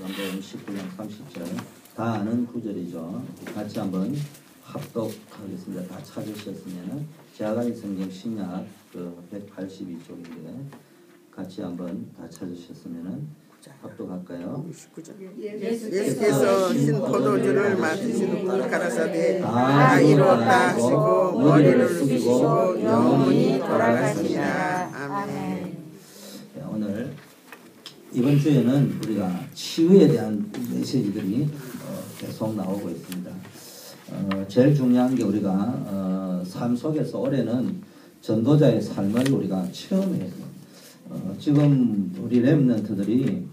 요한복음 19장 30절 다 아는 구절이죠. 같이 한번 합독하겠습니다. 다 찾으셨으면 제아가니 성경 신약 182쪽인데 같이 한번 다 찾으셨으면 합독할까요? 예수께서 신 포도주를 맡으신 분 가라사대 다 이루었다 하시고 머리를 숙이시고 영원히 돌아가시니라. 아멘. 오늘 이번 주에는 우리가 치유에 대한 메시지들이 계속 나오고 있습니다. 제일 중요한 게 우리가 삶 속에서 올해는 전도자의 삶을 우리가 체험해야 돼요. 지금 우리 랩런트들이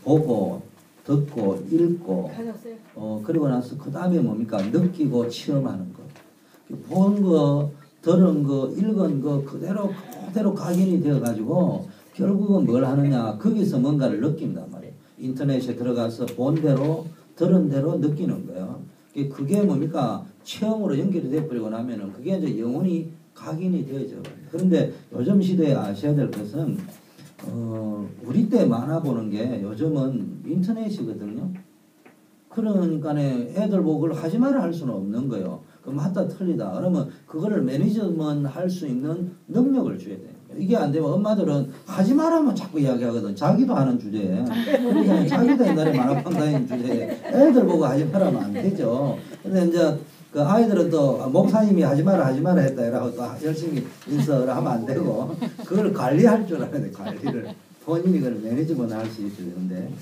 보고 듣고 읽고 그리고 나서 그 다음에 느끼고 체험하는 거, 본 거, 들은 거, 읽은 거 그대로 각인이 되어 가지고 결국은 뭘 하느냐, 거기서 뭔가를 느낀단 말이에요. 인터넷에 들어가서 본 대로 들은 대로 느끼는 거예요. 그게 체험으로 연결이 되어버리고 나면은 그게 이제 영혼이 각인이 되어져. 그런데 요즘 시대에 아셔야 될 것은 우리 때 만화 보는 게 요즘은 인터넷이거든요. 그러니까 애들 보고 그걸 하지 마라 할 수는 없는 거예요. 그럼 맞다 틀리다 그러면 그거를 매니저먼트 할 수 있는 능력을 줘야 돼요. 이게 안 되면 엄마들은 하지 마라면 자꾸 이야기하거든. 자기도 하는 주제에. 그러니까 자기도 옛날에 만화방 다니는 주제에 애들 보고 하지 마라면 안 되죠. 근데 이제 그 아이들은 또 목사님이 하지 마라 했다 이라고 또 열심히 인서를 하면 안 되고 그걸 관리할 줄 알아야 돼. 관리를 본인이 그걸 매니지먼트 할 수 있어야 되는데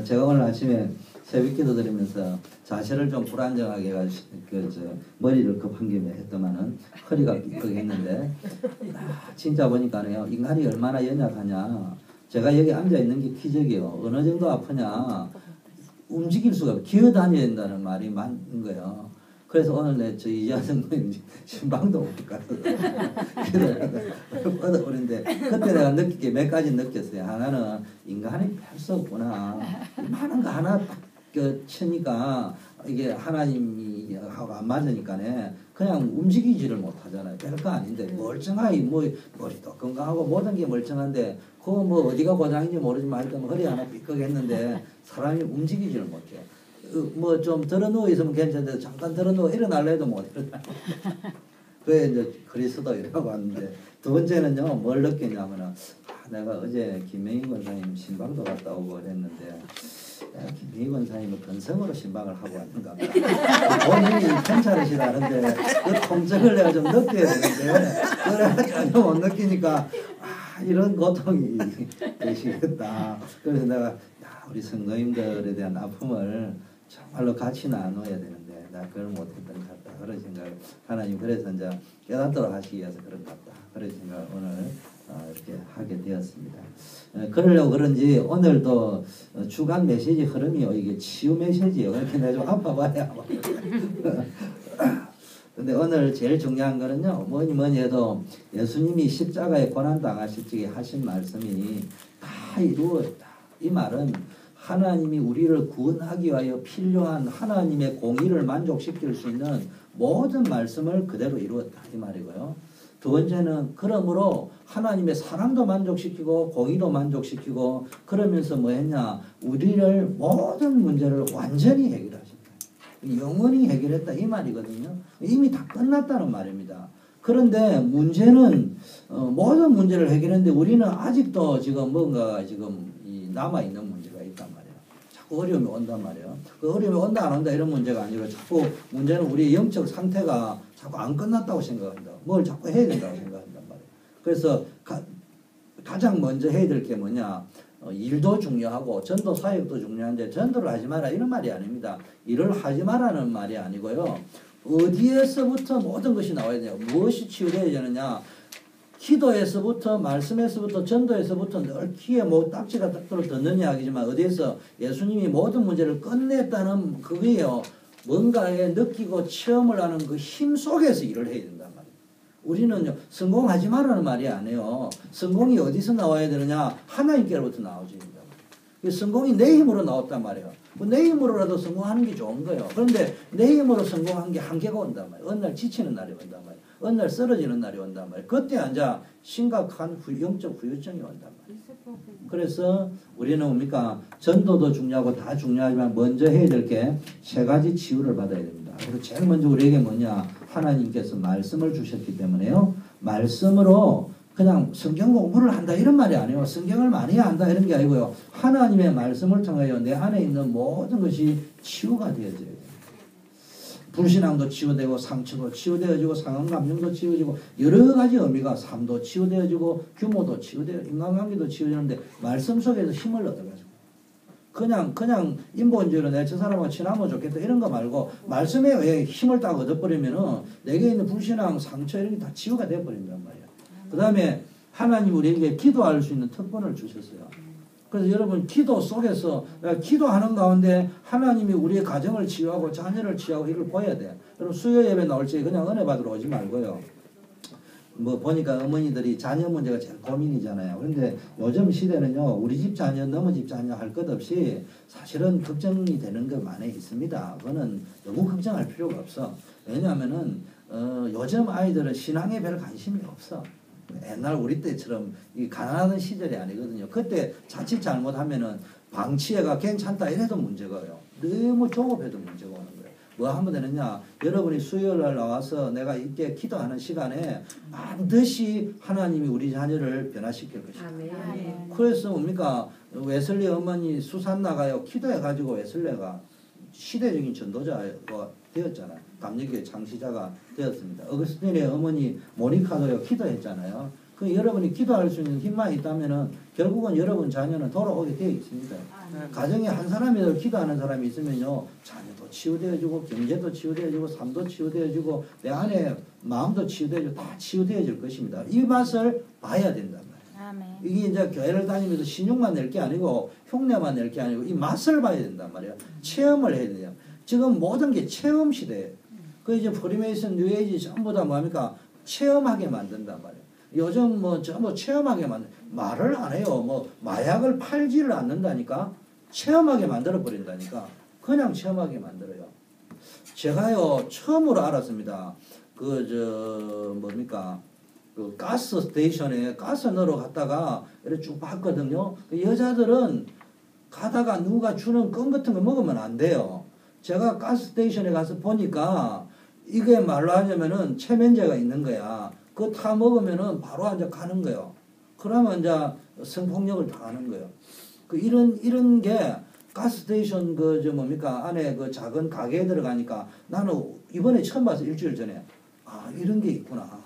제가 오늘 아침에 새벽기도 드리면서 자세를 좀 불안정하게 해가지고 머리를 급한 김에 했더만은 허리가 삐걱했는데 진짜 보니까요 인간이 얼마나 연약하냐. 제가 여기 앉아 있는 게 기적이에요. 어느 정도 아프냐 움직일 수가 없어요. 기어 다녀야 된다는 말이 맞는 거예요. 그래서 오늘 저 이하성 모임 신방도 못 가서 얻어버린데 그때 내가 느낄 게 몇 가지 느꼈어요. 하나는 인간이 별 수 없구나. 많은 거 하나 딱 치니까 이게 하나님이 하고 안 맞으니까네 그냥 움직이지를 못하잖아요. 별거 아닌데 멀쩡하게 머리도 건강하고 모든 게 멀쩡한데 그거 어디가 고장인지 모르지만 일단 허리 하나 삐걱했는데 사람이 움직이지를 못해요. 좀 들어누워 있으면 괜찮은데 잠깐 들어누워 일어날래 해도 못 일어나요. 그게 이제 그리스도이라고 하는데 두 번째는요 뭘 느꼈냐면은 내가 어제 김명희 권사님 신방도 갔다 오고 그랬는데 김명희 권사님은 건성으로 신방을 하고 왔는가 봐. 본인이 괜찮으시다는데 그 통증을 내가 좀 느껴야 되는데 그걸 전혀 못 느끼니까 이런 고통이 되시겠다. 그래서 내가 우리 성도님들에 대한 아픔을 정말로 같이 나눠야 되는데 나 그걸 못했던 것 같다. 그런 생각을 하나님 그래서 이제 깨닫도록 하시기 위해서 그런 것 같다. 그런 생각을 오늘 이렇게 하게 되었습니다. 그러려고 그런지 오늘도 주간 메시지 흐름이 이게 치유 메시지예요. 그렇게 내가 좀 아파봐야. 근데 오늘 제일 중요한 거는요 뭐니 해도 예수님이 십자가에 고난당하실 적에 하신 말씀이 다 이루었다. 이 말은 하나님이 우리를 구원하기 위하여 필요한 하나님의 공의를 만족시킬 수 있는 모든 말씀을 그대로 이루었다. 이 말이고요. 두 번째는 그러므로 하나님의 사랑도 만족시키고 공의도 만족시키고 그러면서 뭐 했냐. 우리를 모든 문제를 완전히 해결하셨다. 영원히 해결했다. 이 말이거든요. 이미 다 끝났다는 말입니다. 그런데 문제는 모든 문제를 해결했는데 우리는 아직도 지금 뭔가 남아있는 문제가 있단 말이에요. 자꾸 어려움이 온단 말이에요. 그 어려움이 온다 안 온다 이런 문제가 아니라 자꾸 문제는 우리의 영적 상태가 자꾸 안 끝났다고 생각한다. 뭘 자꾸 해야 된다고 생각한단 말이에요. 그래서 가장 먼저 해야 될 게 뭐냐. 일도 중요하고 전도 사역도 중요한데 전도를 하지 마라 이런 말이 아닙니다. 일을 하지 마라는 말이 아니고요. 어디에서부터 모든 것이 나와야 되냐. 무엇이 치유되어야 되느냐. 기도에서부터 말씀에서부터 전도에서부터 늘 귀에 딱지가 딱도록 듣는 이야기지만 어디에서 예수님이 모든 문제를 끝냈다는 그게요. 뭔가에 느끼고 체험을 하는 그 힘 속에서 일을 해야 된단 말이에요. 우리는요 성공하지 말라는 말이 아니에요. 성공이 어디서 나와야 되느냐. 하나님께로부터 나오지. 성공이 내 힘으로 나왔단 말이에요. 내 힘으로라도 성공하는 게 좋은 거예요. 그런데 내 힘으로 성공한 게 한계가 온단 말이에요. 어느 날 지치는 날이 온단 말이에요. 어느 날 쓰러지는 날이 온단 말이에요. 그때 이제 심각한 영적 후유증이 온단 말이에요. 그래서 우리는 뭡니까? 전도도 중요하고 다 중요하지만 먼저 해야 될 게 세 가지 치유를 받아야 됩니다. 그리고 제일 먼저 우리에게 뭐냐? 하나님께서 말씀을 주셨기 때문에요. 말씀으로 그냥 성경 공부를 한다 이런 말이 아니에요. 성경을 많이 한다 이런 게 아니고요. 하나님의 말씀을 통하여 내 안에 있는 모든 것이 치유가 되어져야 돼요. 불신앙도 치유되고 상처도 치유되어지고 상황감정도 치유되고 여러 가지 의미가 삶도 치유되어지고 규모도 치유되어 인간관계도 치유되는데 말씀 속에서 힘을 얻어가지고 그냥 인본주의로 내가 저 사람하고 친하면 좋겠다 이런 거 말고 말씀에 왜 힘을 딱 얻어버리면은 내게 있는 불신앙 상처 이런 게 다 치유가 되어버린단 말이야. 그 다음에 하나님 우리에게 기도할 수 있는 특권을 주셨어요. 그래서 여러분 기도 속에서 기도하는 가운데 하나님이 우리의 가정을 치유하고 자녀를 치유하고 이걸 보여야 돼. 여러분 수요 예배 나올 때 그냥 은혜 받으러 오지 말고요. 뭐 보니까 어머니들이 자녀 문제가 제일 고민이잖아요. 그런데 요즘 시대는요. 우리 집 자녀 너무 집 자녀 할 것 없이 사실은 걱정이 되는 것 많이 있습니다. 그거는 너무 걱정할 필요가 없어. 왜냐하면은 요즘 아이들은 신앙에 별 관심이 없어. 옛날 우리 때처럼 이 가난하던 시절이 아니거든요. 그때 자칫 잘못하면은 방치해가 괜찮다 이래도 문제가요. 너무 조급해도 문제가 오는 거예요. 뭐 하면 되느냐? 여러분이 수요일날 나와서 내가 이때 기도하는 시간에 반드시 하나님이 우리 자녀를 변화시킬 것이다. 아멘. 그래서 뭡니까? 웨슬리 어머니 수산 나가요. 기도해가지고 웨슬리가 시대적인 전도자가 되었잖아요. 감리교회 창시자가 되었습니다. 어거스틴의 어머니 모니카도요 기도했잖아요. 그 여러분이 기도할 수 있는 힘만 있다면은 결국은 여러분 자녀는 돌아오게 되어 있습니다. 가정에 한 사람이라도 기도하는 사람이 있으면요 자녀도 치유되어지고 경제도 치유되어지고 삶도 치유되어지고 내 안에 마음도 치유되어지고 다 치유되어질 것입니다. 이 맛을 봐야 된단 말이에요. 이게 이제 교회를 다니면서 신용만 낼 게 아니고 흉내만 낼 게 아니고 이 맛을 봐야 된단 말이에요. 체험을 해야 돼요. 지금 모든 게 체험 시대예요. 그 이제 프리메이슨 뉴에이지 전부 다 뭡니까? 체험하게 만든단 말이에요. 요즘 뭐 전부 체험하게 말을 안 해요. 뭐 마약을 팔지를 않는다니까. 체험하게 만들어 버린다니까. 그냥 체험하게 만들어요. 제가요 처음으로 알았습니다. 뭡니까? 그 가스 스테이션에 가스 넣으러 갔다가 이렇게 쭉 봤거든요. 그 여자들은 가다가 누가 주는 껌 같은 거 먹으면 안 돼요. 제가 가스 스테이션에 가서 보니까 이게 말로 하자면은 체면제가 있는 거야. 그거 타 먹으면은 바로 이제 가는 거예요. 그러면 이제 성폭력을 당하는 거예요. 이런 게 가스 스테이션 뭡니까 안에 그 작은 가게에 들어가니까 나는 이번에 처음 봤어. 일주일 전에. 아 이런 게 있구나.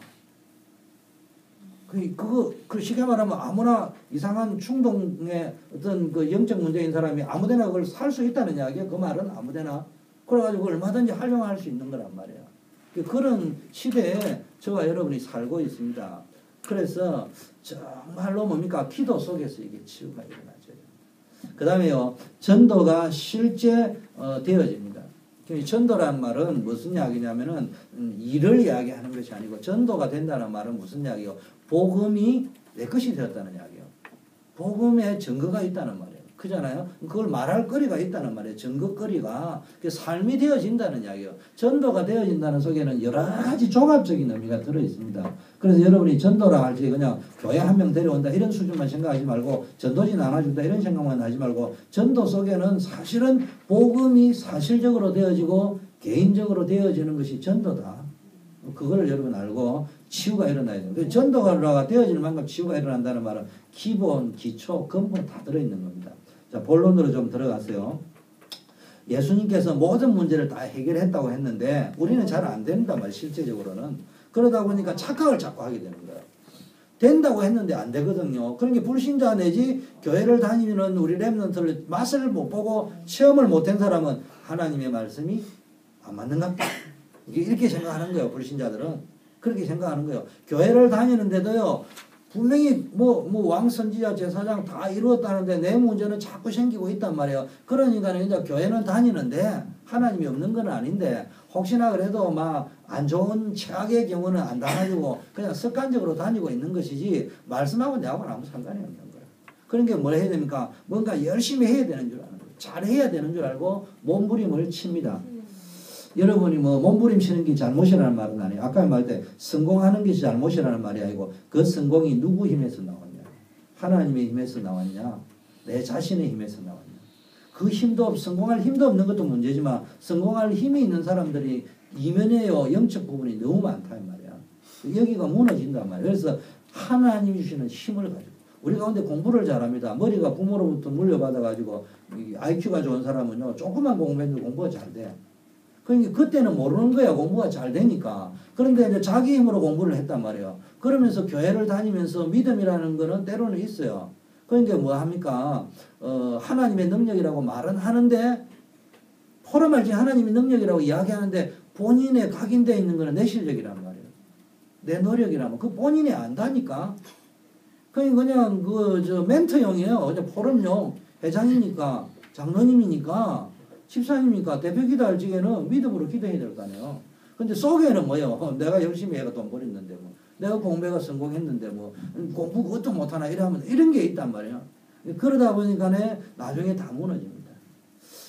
그 쉽게 말하면 아무나 이상한 충동의 어떤 그 영적 문제인 사람이 아무데나 그걸 살 수 있다는 이야기예요. 그 말은 아무데나. 그래가지고 얼마든지 활용할 수 있는 거란 말이에요. 그런 시대에 저와 여러분이 살고 있습니다. 그래서 정말로 뭡니까? 기도 속에서 이게 치유가 일어나죠. 그 다음에요. 전도가 실제 되어집니다. 전도란 말은 무슨 이야기냐면은 일을 이야기하는 것이 아니고 전도가 된다는 말은 무슨 이야기예요? 복음이 내 것이 되었다는 이야기예요. 복음에 증거가 있다는 말이에요. 그잖아요. 그걸 말할 거리가 있다는 말이에요. 증거거리가 삶이 되어진다는 이야기예요. 전도가 되어진다는 속에는 여러 가지 종합적인 의미가 들어 있습니다. 그래서 여러분이 전도라 할 때 그냥 교회 한 명 데려온다 이런 수준만 생각하지 말고 전도지 나눠준다 이런 생각만 하지 말고 전도 속에는 사실은 복음이 사실적으로 되어지고 개인적으로 되어지는 것이 전도다. 그걸 여러분 알고 치유가 일어나야 돼요. 전도가 되어지는 만큼 치유가 일어난다는 말은 기본, 기초, 근본 다 들어있는 겁니다. 자, 본론으로 좀 들어가세요. 예수님께서 모든 문제를 다 해결했다고 했는데 우리는 잘 안 된단 말이에요. 실제적으로는. 그러다 보니까 착각을 자꾸 하게 되는 거예요. 된다고 했는데 안 되거든요. 그러니까 불신자 내지 교회를 다니는 우리 렘넌트를 맛을 못 보고 체험을 못한 사람은 하나님의 말씀이 안 맞는가 보다. 이렇게 생각하는 거예요. 불신자들은. 그렇게 생각하는 거예요. 교회를 다니는데도요. 분명히 왕 선지자 제사장 다 이루었다는데 내 문제는 자꾸 생기고 있단 말이에요. 그러니까 이제 교회는 다니는데 하나님이 없는 건 아닌데 혹시나 그래도 막 안 좋은 최악의 경우는 안 당하고 그냥 습관적으로 다니고 있는 것이지 말씀하고 내하고는 아무 상관이 없는 거예요. 그러니까 뭘 해야 됩니까? 뭔가 열심히 해야 되는 줄 아는 거예요. 잘해야 되는 줄 알고 몸부림을 칩니다. 여러분이 뭐 몸부림치는 게 잘못이라는 말은 아니에요. 아까 말할 때 성공하는 것이 잘못이라는 말이 아니고 그 성공이 누구 힘에서 나왔냐? 하나님의 힘에서 나왔냐? 내 자신의 힘에서 나왔냐? 그 힘도 성공할 힘도 없는 것도 문제지만 성공할 힘이 있는 사람들이 이면에요 영적 부분이 너무 많다 이 말이야. 여기가 무너진단 말이야. 그래서 하나님이 주시는 힘을 가지고 우리 가운데 공부를 잘합니다. 머리가 부모로부터 물려받아가지고 IQ가 좋은 사람은요 조금만 공부해도 공부가 잘 돼. 그러니까 그때는 모르는 거야. 공부가 잘 되니까. 그런데 이제 자기 힘으로 공부를 했단 말이에요. 그러면서 교회를 다니면서 믿음이라는 거는 때로는 있어요. 그러니까 뭐 합니까? 하나님의 능력이라고 말은 하는데 포럼할지 하나님의 능력이라고 이야기하는데 본인의 각인되어 있는 거는 내 실력이란 말이에요. 내 노력이라면 그 본인이 안다니까. 그냥 저 멘토용이에요. 그냥 포럼용 회장이니까 장로님이니까 집사님이니까 대표 기도할 적에는 믿음으로 기도해야 될 거 아니에요. 근데 속에는 뭐요? 내가 열심히 해가 돈 벌였는데 뭐 내가 공부가 성공했는데 뭐 공부 그것도 못하나 이러면 이런 게 있단 말이에요. 그러다 보니까 나중에 다 무너집니다.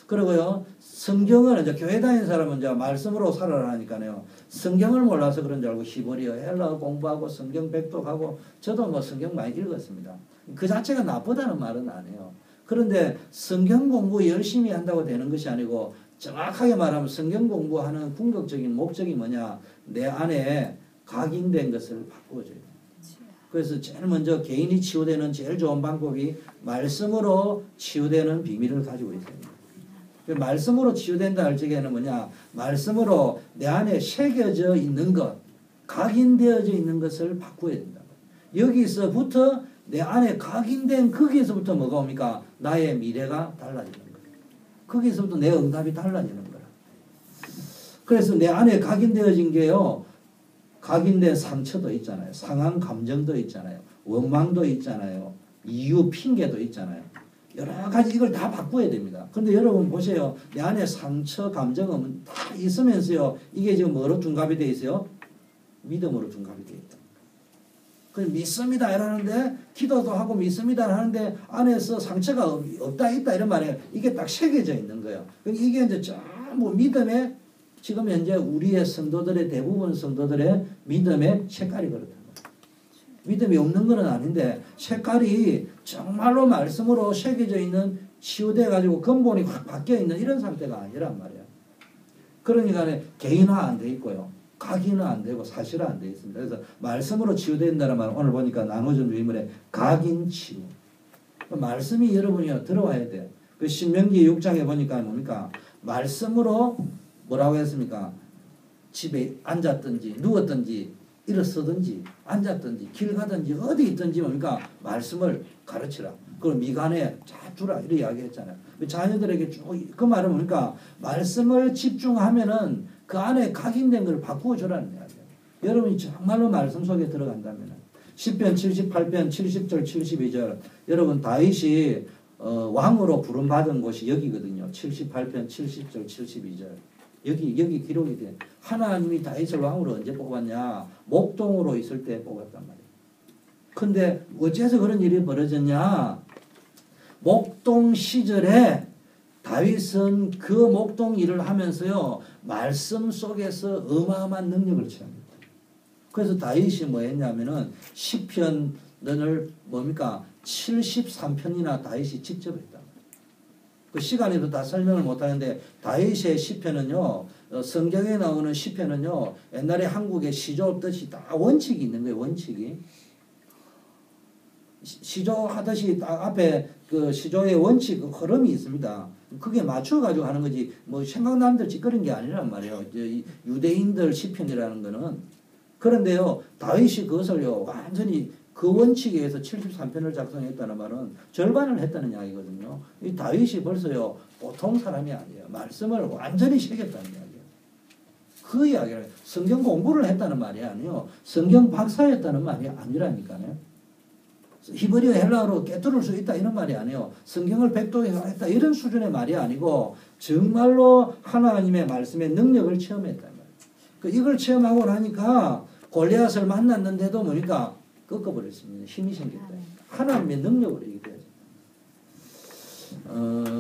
그리고요 성경을 이제 교회 다니는 사람은 이제 말씀으로 살아라 하니까요 성경을 몰라서 그런 줄 알고 히브리어 헬라어 공부하고 성경 백독하고 저도 뭐 성경 많이 읽었습니다. 그 자체가 나쁘다는 말은 아니에요. 그런데 성경 공부 열심히 한다고 되는 것이 아니고 정확하게 말하면 성경 공부하는 궁극적인 목적이 뭐냐 내 안에 각인된 것을 바꾸어줘요. 그래서 제일 먼저 개인이 치유되는 제일 좋은 방법이 말씀으로 치유되는 비밀을 가지고 있습니다. 말씀으로 치유된다 할 적에는 뭐냐 말씀으로 내 안에 새겨져 있는 것 각인되어져 있는 것을 바꾸어야 된다. 여기서부터 내 안에 각인된 거기에서부터 뭐가 옵니까? 나의 미래가 달라지는 거예요. 거기서부터 내 응답이 달라지는 거라. 그래서 내 안에 각인되어진 게요. 각인된 상처도 있잖아요. 상한 감정도 있잖아요. 원망도 있잖아요. 이유 핑계도 있잖아요. 여러 가지 이걸 다 바꿔야 됩니다. 그런데 여러분 보세요. 내 안에 상처 감정은 다 있으면서요. 이게 지금 뭐로 둔갑이 되어 있어요? 믿음으로 둔갑이 되어 있다. 그래서 믿습니다 이러는데 기도도 하고 믿습니다 하는데 안에서 상처가 없다 있다 이런 말이에요. 이게 딱 새겨져 있는 거예요. 이게 이제 전부 믿음의 지금 현재 우리의 성도들의 대부분 성도들의 믿음의 색깔이 그렇다. 믿음이 없는 건 아닌데 색깔이 정말로 말씀으로 새겨져 있는 치유돼 가지고 근본이 확 바뀌어 있는 이런 상태가 아니란 말이에요. 그러니까 개인화 안 돼 있고요. 각인은 안 되고 사실은 안 돼 있습니다. 그래서 말씀으로 치유된다는 말은 오늘 보니까 나눠준 주의문에 각인 치유. 말씀이 여러분이 들어와야 돼요. 그 신명기 6장에 보니까 뭡니까? 말씀으로 뭐라고 했습니까? 집에 앉았든지 누웠든지 일어서든지 앉았든지 길 가든지 어디 있든지 뭡니까? 말씀을 가르치라. 그걸 미간에 잘 주라 이렇게 이야기했잖아요. 자녀들에게 쭉 그 말은 뭡니까? 말씀을 집중하면은 그 안에 각인된 걸 바꾸어 주라는 이야기예요. 여러분이 정말로 말씀 속에 들어간다면 시편 78편 70절 72절 여러분 다윗이 왕으로 부름받은 곳이 여기거든요. 78편 70절 72절 여기 기록이 돼. 하나님이 다윗을 왕으로 언제 뽑았냐? 목동으로 있을 때 뽑았단 말이에요. 근데 어째서 그런 일이 벌어졌냐? 목동 시절에 다윗은 그 목동 일을 하면서요. 말씀 속에서 어마어마한 능력을 취합니다. 그래서 다윗이 뭐 했냐면은 시편을 뭡니까? 73편이나 다윗이 직접 했다. 그 시간에도 다 설명을 못하는데 다윗의 시편은요. 성경에 나오는 시편은요. 옛날에 한국의 시조 없듯이 다 원칙이 있는 거예요. 원칙이. 시조하듯이 딱 앞에 그 시조의 원칙 그 흐름이 있습니다. 그게 맞춰가지고 하는 거지 뭐 생각나는 대로 짓거린 게 아니란 말이에요. 유대인들 시편이라는 거는. 그런데요. 다윗이 그것을요. 완전히 그 원칙에 의해서 73편을 작성했다는 말은 절반을 했다는 이야기거든요. 이 다윗이 벌써요. 보통 사람이 아니에요. 말씀을 완전히 새겼다는 이야기예요. 그 이야기를 성경 공부를 했다는 말이 아니에요. 성경 박사였다는 말이 아니라니까요. 히브리어 헬라어로 꿰뚫을 수 있다 이런 말이 아니에요. 성경을 백독했다 이런 수준의 말이 아니고 정말로 하나님의 말씀의 능력을 체험했단 말이에요. 이걸 체험하고 나니까 골리앗을 만났는데도 뭐니까 꺾어버렸습니다. 힘이 생겼다. 하나님의 능력으로 얘기해야죠.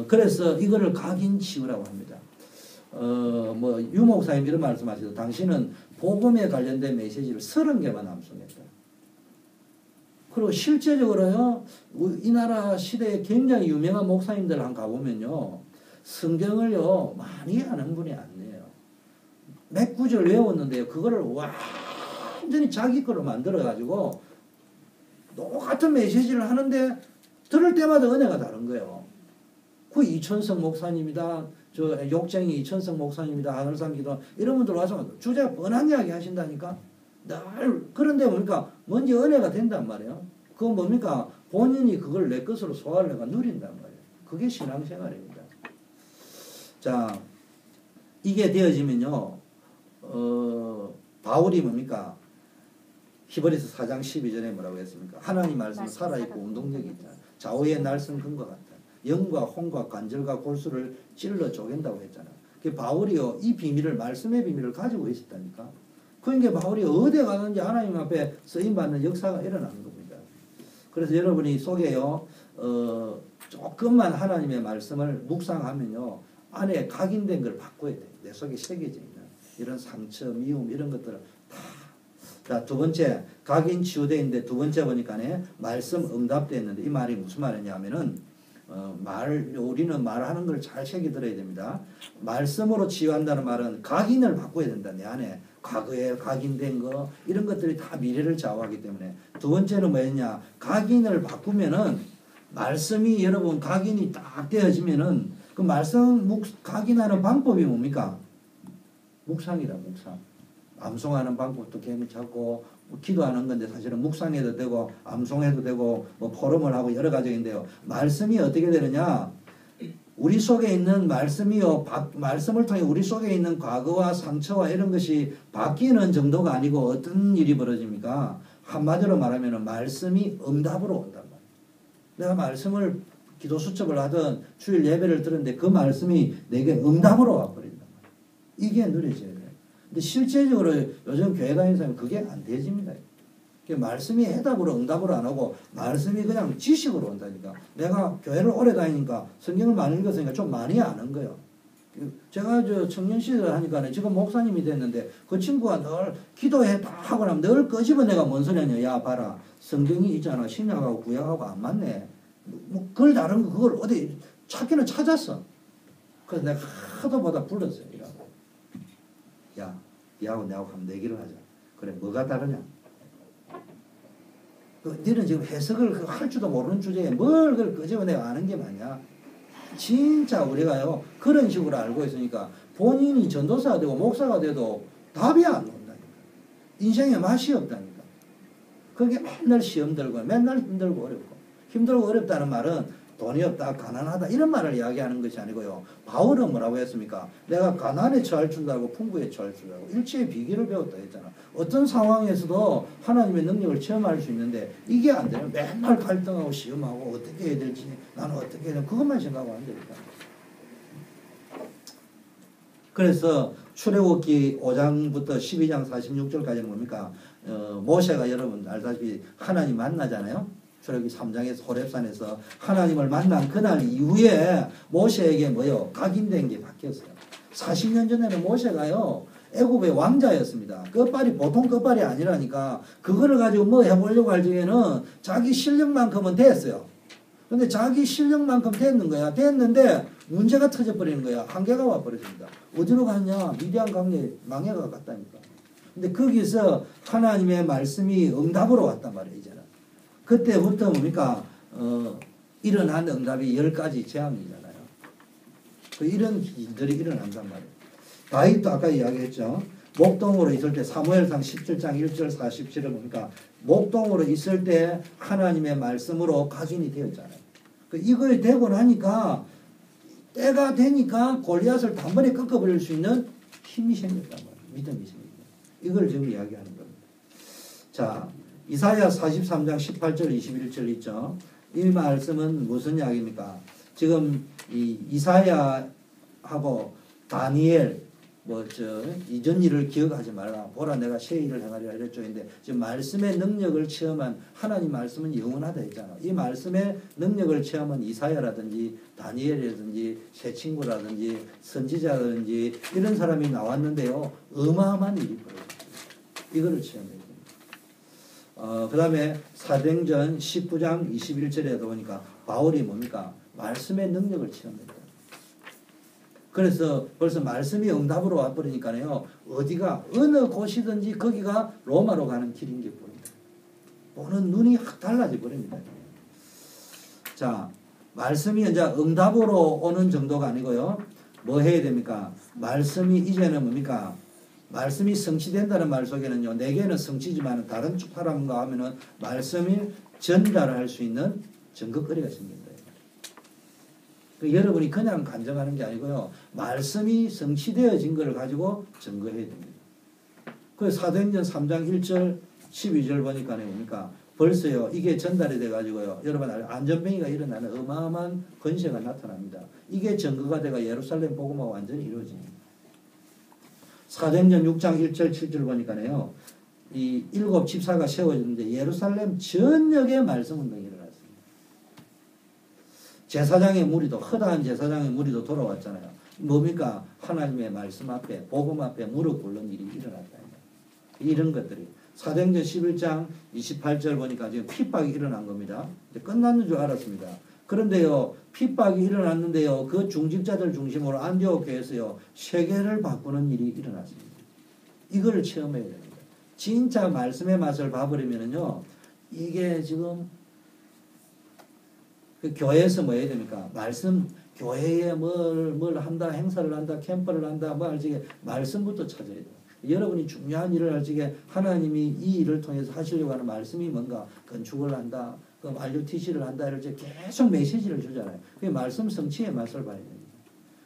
그래서 이거를 각인치유라고 합니다. 뭐 유목사님 이런 말씀하시죠. 당신은 복음에 관련된 메시지를 30개만 암송했다. 그리고 실제적으로요, 이 나라 시대에 굉장히 유명한 목사님들 한 가보면요, 성경을요 많이 아는 분이 아니에요. 몇 구절 외웠는데요, 그거를 완전히 자기 거로 만들어가지고 똑같은 메시지를 하는데 들을 때마다 은혜가 다른 거예요. 그 이천성 목사님이다, 저 욕쟁이 이천성 목사님이다, 하늘산 기도 이런 분들 와서 주제가 뻔한 이야기 하신다니까. 늘 그런데 뭡니까? 먼저 은혜가 된단 말이에요. 그건 뭡니까? 본인이 그걸 내 것으로 소화를 해가 누린단 말이에요. 그게 신앙생활입니다. 자, 이게 되어지면요, 바울이 뭡니까? 히브리서 4장 12절에 뭐라고 했습니까? 하나님 말씀은 살아있고 운동력이 있다. 좌우의 날선 근과 같다. 영과 혼과 관절과 골수를 찔러 쪼갠다고 했잖아. 그 바울이요, 이 비밀을, 말씀의 비밀을 가지고 있었다니까. 그러니까 바울이 어디 가든지 하나님 앞에 쓰임받는 역사가 일어나는 겁니다. 그래서 여러분이 속에요, 조금만 하나님의 말씀을 묵상하면요, 안에 각인된 걸 바꿔야 돼. 내 속에 새겨져 있는 이런 상처, 미움 이런 것들을 다. 자, 두 번째, 각인 치유되어 있는데 두 번째 보니까 말씀 응답되어 있는데 이 말이 무슨 말이냐면은 우리는 말하는 걸 잘 새겨 들어야 됩니다. 말씀으로 치유한다는 말은 각인을 바꿔야 된다. 내 안에 과거에 각인된 거 이런 것들이 다 미래를 좌우하기 때문에. 두 번째는 뭐였냐, 각인을 바꾸면은 말씀이 여러분 각인이 딱 되어지면은 그 말씀 각인하는 방법이 뭡니까? 묵상이다. 묵상. 암송하는 방법도 괜찮고 뭐 기도하는 건데 사실은 묵상해도 되고 암송해도 되고 뭐 포럼을 하고 여러 가지인데요. 말씀이 어떻게 되느냐? 우리 속에 있는 말씀이요, 말씀을 통해 우리 속에 있는 과거와 상처와 이런 것이 바뀌는 정도가 아니고 어떤 일이 벌어집니까? 한마디로 말하면 말씀이 응답으로 온단 말이에요. 내가 말씀을 기도 수첩을 하든 주일 예배를 들었는데 그 말씀이 내게 응답으로 와버린단 말이에요. 이게 누려져야 돼요. 근데 실제적으로 요즘 교회 다니는 사람은 그게 안 되집니다. 말씀이 해답으로 응답으로 안 오고 말씀이 그냥 지식으로 온다니까. 내가 교회를 오래 다니니까 성경을 많이 읽었으니까 좀 많이 아는 거예요. 제가 저 청년 시절 하니까 지금 목사님이 됐는데 그 친구가 늘 기도해 다 하고 나면 늘 끄집어내가 뭔 소리 하냐. 야 봐라, 성경이 있잖아. 신약하고 구약하고 안 맞네. 뭐 그걸 다른 거 그걸 어디 찾기는 찾았어. 그래서 내가 하도 보다 불렀어요. 야, 니하고 내하고 한번 내기를 하자. 그래, 뭐가 다르냐? 너는 지금 해석을 할 줄도 모르는 주제에 뭘 그걸 끄집어내가 아는 게 많냐? 진짜 우리가요, 그런 식으로 알고 있으니까 본인이 전도사가 되고 목사가 돼도 답이 안 나온다니까. 인생에 맛이 없다니까. 그게 맨날 시험 들고 맨날 힘들고 어렵고. 힘들고 어렵다는 말은 돈이 없다, 가난하다 이런 말을 이야기하는 것이 아니고요. 바울은 뭐라고 했습니까? 내가 가난에 처할 줄 알고 풍부에 처할 줄 알고 일체의 비결을 배웠다 했잖아. 어떤 상황에서도 하나님의 능력을 체험할 수 있는데 이게 안 되면 맨날 갈등하고 시험하고 어떻게 해야 될지 나는 어떻게 해야 될지 그것만 생각하면 안 되니까. 그래서 출애굽기 5장부터 12장 46절까지는 뭡니까? 모세가 여러분 알다시피 하나님 만나잖아요. 출애굽기 3장에서 호렙산에서 하나님을 만난 그날 이후에 모세에게 뭐요? 각인된 게 바뀌었어요. 40년 전에는 모세가요, 애굽의 왕자였습니다. 끝발이 보통 끝발이 아니라니까. 그거를 가지고 뭐 해보려고 할 적에는 자기 실력만큼은 됐어요. 근데 자기 실력만큼 됐는 거야. 됐는데 문제가 터져버리는 거야. 한계가 와버렸습니다. 어디로 갔냐? 미디안 강에 망해가 갔다니까. 근데 거기서 하나님의 말씀이 응답으로 왔단 말이에요. 이제는. 그때부터 뭡니까? 일어난 응답이 10가지 재앙이잖아요. 이런 일들이 일어난단 말이에요. 다윗도 아까 이야기했죠. 목동으로 있을 때 사무엘상 17장 1절 47을 보니까 목동으로 있을 때 하나님의 말씀으로 각인이 되었잖아요. 이거에 되고 나니까 때가 되니까 골리앗을 단번에 꺾어버릴 수 있는 힘이 생겼단 말이에요. 믿음이 생깁니다. 이걸 지금 이야기하는 겁니다. 자, 이사야 43장 18절 21절 있죠. 이 말씀은 무슨 이야기입니까? 지금 이 이사야하고 다니엘 이전 일을 기억하지 말라. 보라 내가 새 일을 행하리라 이랬죠. 근데 지금 말씀의 능력을 체험한 하나님 말씀은 영원하다 했잖아. 이 말씀의 능력을 체험한 이사야라든지 다니엘이라든지 새 친구라든지 선지자라든지 이런 사람이 나왔는데요. 어마어마한 일이 벌어졌어요. 이거를 체험해야 됩니다. 그 다음에 사도행전 19장 21절에도 보니까 바울이 뭡니까? 말씀의 능력을 체험했다. 그래서 벌써 말씀이 응답으로 와버리니까요. 어디가 어느 곳이든지 거기가 로마로 가는 길인 게 보입니다. 보는 눈이 확 달라져 버립니다. 자, 말씀이 이제 응답으로 오는 정도가 아니고요. 뭐 해야 됩니까? 말씀이 이제는 뭡니까? 말씀이 성취된다는 말 속에는요. 내게는 성취지만 다른 사람과 하면은 말씀이 전달할 수 있는 증거거리가 생긴다. 여러분이 그냥 간증하는 게 아니고요. 말씀이 성취되어진 것을 가지고 증거해야 됩니다. 그래서 사도행전 3장 1절 12절 보니까 뭡니까? 벌써요. 이게 전달이 돼가지고요. 여러분 안전병이가 일어나는 어마어마한 권세가 나타납니다. 이게 증거가 돼가 예루살렘 복음화가 완전히 이루어집니다. 사도행전 6장 1절 7절 보니까요. 이 7 집사가 세워졌는데 예루살렘 전역에 말씀 운동이 일어났습니다. 제사장의 무리도 허다한 제사장의 무리도 돌아왔잖아요. 뭡니까? 하나님의 말씀 앞에 복음 앞에 무릎 꿇는 일이 일어났다. 이런 것들이 사도행전 11장 28절 보니까 지금 핍박이 일어난 겁니다. 이제 끝났는 줄 알았습니다. 그런데요. 핍박이 일어났는데요. 그 중직자들 중심으로 안디옥 교회에서요. 세계를 바꾸는 일이 일어났습니다. 이걸 체험해야 됩니다. 진짜 말씀의 맛을 봐버리면은요. 이게 지금 그 교회에서 뭐 해야 됩니까? 말씀 교회에 뭘 한다, 행사를 한다, 캠프를 한다, 뭐 할지게 말씀부터 찾아야 돼요. 여러분이 중요한 일을 할 적에 하나님이 이 일을 통해서 하시려고 하는 말씀이 뭔가 건축을 한다, 그럼 RUTC를 한다 이럴 때 계속 메시지를 주잖아요. 그 말씀 성취의 맛을 봐야 됩니다.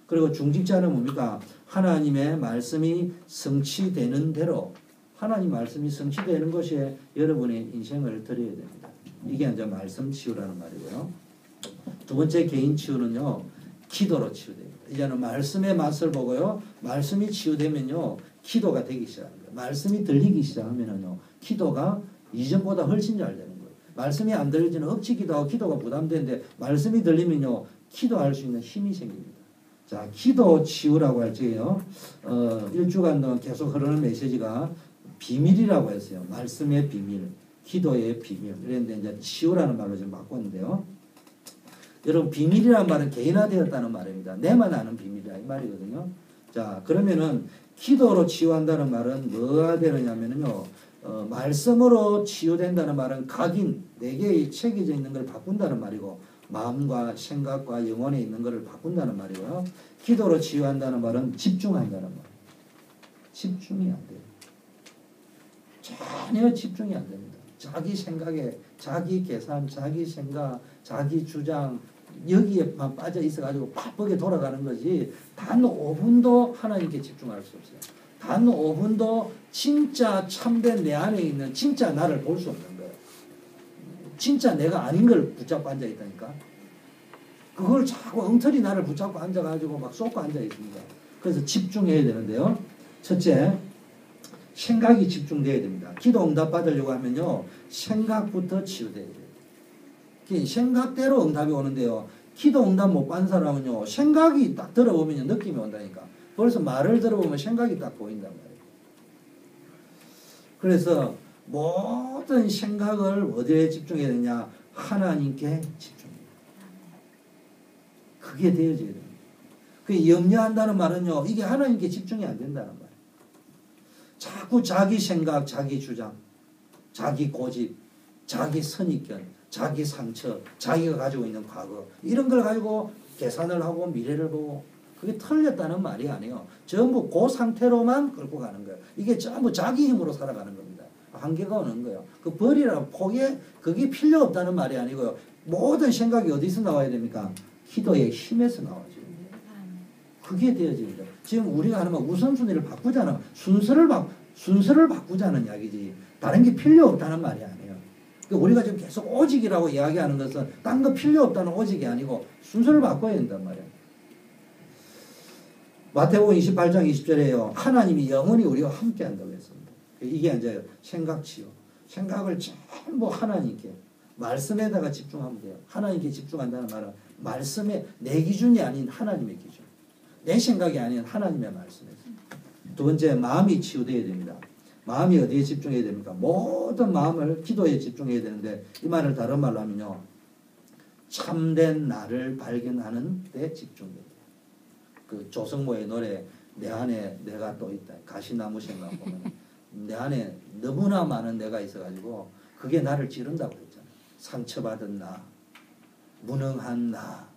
그리고 중직자는 뭡니까? 하나님의 말씀이 성취되는 대로 하나님 말씀이 성취되는 것에 여러분의 인생을 드려야 됩니다. 이게 이제 말씀 치유라는 말이고요. 두 번째 개인 치유는요. 기도로 치유됩니다. 이제는 말씀의 맛을 보고요. 말씀이 치유되면요. 기도가 되기 시작합니다. 말씀이 들리기 시작하면요. 기도가 이전보다 훨씬 잘 되는 거예요. 말씀이 안 들리지는 억지 기도하고 기도가 부담되는데 말씀이 들리면요. 기도할 수 있는 힘이 생깁니다. 자, 기도 치유라고 할 적에요. 1주간 동안 계속 흐르는 메시지가 비밀이라고 했어요. 말씀의 비밀, 기도의 비밀. 그런데 이제 치유라는 말로 좀 바꿨는데요. 여러분 비밀이라는 말은 개인화되었다는 말입니다. 내만 아는 비밀이라 이 말이거든요. 자, 그러면은 기도로 치유한다는 말은 뭐가 되느냐면요. 말씀으로 치유된다는 말은 각인, 내게 새겨져 있는 걸 바꾼다는 말이고 마음과 생각과 영혼에 있는 것을 바꾼다는 말이고요. 기도로 치유한다는 말은 집중한다는 말. 집중이 안 돼요. 전혀 집중이 안 됩니다. 자기 생각에, 자기 계산, 자기 생각, 자기 주장 여기에만 빠져 있어가지고 바쁘게 돌아가는 거지 단 5분도 하나님께 집중할 수 없어요. 단 5분도 진짜 참된 내 안에 있는 진짜 나를 볼 수 없는 거예요. 진짜 내가 아닌 걸 붙잡고 앉아 있다니까. 그걸 자꾸 엉터리 나를 붙잡고 앉아가지고 막 쏟고 앉아 있습니다. 그래서 집중해야 되는데요. 첫째, 생각이 집중돼야 됩니다. 기도 응답 받으려고 하면요. 생각부터 치유돼야 돼요. 생각대로 응답이 오는데요. 기도 응답 못 받는 사람은요. 생각이 딱 들어보면 느낌이 온다니까. 벌써 말을 들어보면 생각이 딱 보인단 말이에요. 그래서 모든 생각을 어디에 집중해야 되냐? 하나님께 집중해야 돼요. 그게 되어져야 됩니다. 그 염려한다는 말은요. 이게 하나님께 집중이 안 된다는 말이에요. 자꾸 자기 생각, 자기 주장, 자기 고집, 자기 선입견, 자기 상처, 자기가 가지고 있는 과거 이런 걸 가지고 계산을 하고 미래를 보고 그게 틀렸다는 말이 아니에요. 전부 그 상태로만 끌고 가는 거예요. 이게 전부 자기 힘으로 살아가는 겁니다. 한계가 오는 거예요. 그 버리라고 포기해 그게 필요 없다는 말이 아니고요. 모든 생각이 어디서 나와야 됩니까? 기도의 힘에서 나와죠. 그게 되어집니다. 지금 우리가 하는 말 우선순위를 바꾸잖아. 순서를 바꾸자는 이야기지. 다른 게 필요 없다는 말이 아니에요. 우리가 지금 계속 오직이라고 이야기하는 것은 딴 거 필요 없다는 오직이 아니고 순서를 바꿔야 된단 말이에요. 마태복음 28장 20절에요. 하나님이 영원히 우리와 함께 한다고 했습니다. 이게 이제 생각치요. 생각을 전부 하나님께 말씀에다가 집중하면 돼요. 하나님께 집중한다는 말은 말씀에 내 기준이 아닌 하나님의 기준. 내 생각이 아닌 하나님의 말씀에서. 두 번째, 마음이 치유되어야 됩니다. 마음이 어디에 집중해야 됩니까? 모든 마음을 기도에 집중해야 되는데 이 말을 다른 말로 하면요. 참된 나를 발견하는 데 집중해야 돼요. 그 조성모의 노래 내 안에 내가 또 있다. 가시나무 생각 보면 내 안에 너무나 많은 내가 있어가지고 그게 나를 찌른다고 했잖아요. 상처받은 나, 무능한 나,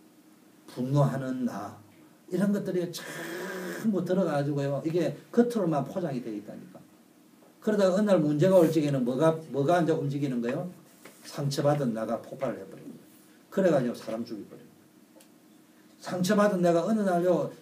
분노하는 나 이런 것들이 전부 들어가지고요. 이게 겉으로만 포장이 되어 있다니까. 그러다가 어느 날 문제가 올 적에는 뭐가 이제 움직이는 거예요? 상처받은 나가 폭발을 해버리는 거예요. 그래가지고 사람 죽여버려요. 상처받은 내가 어느 날요,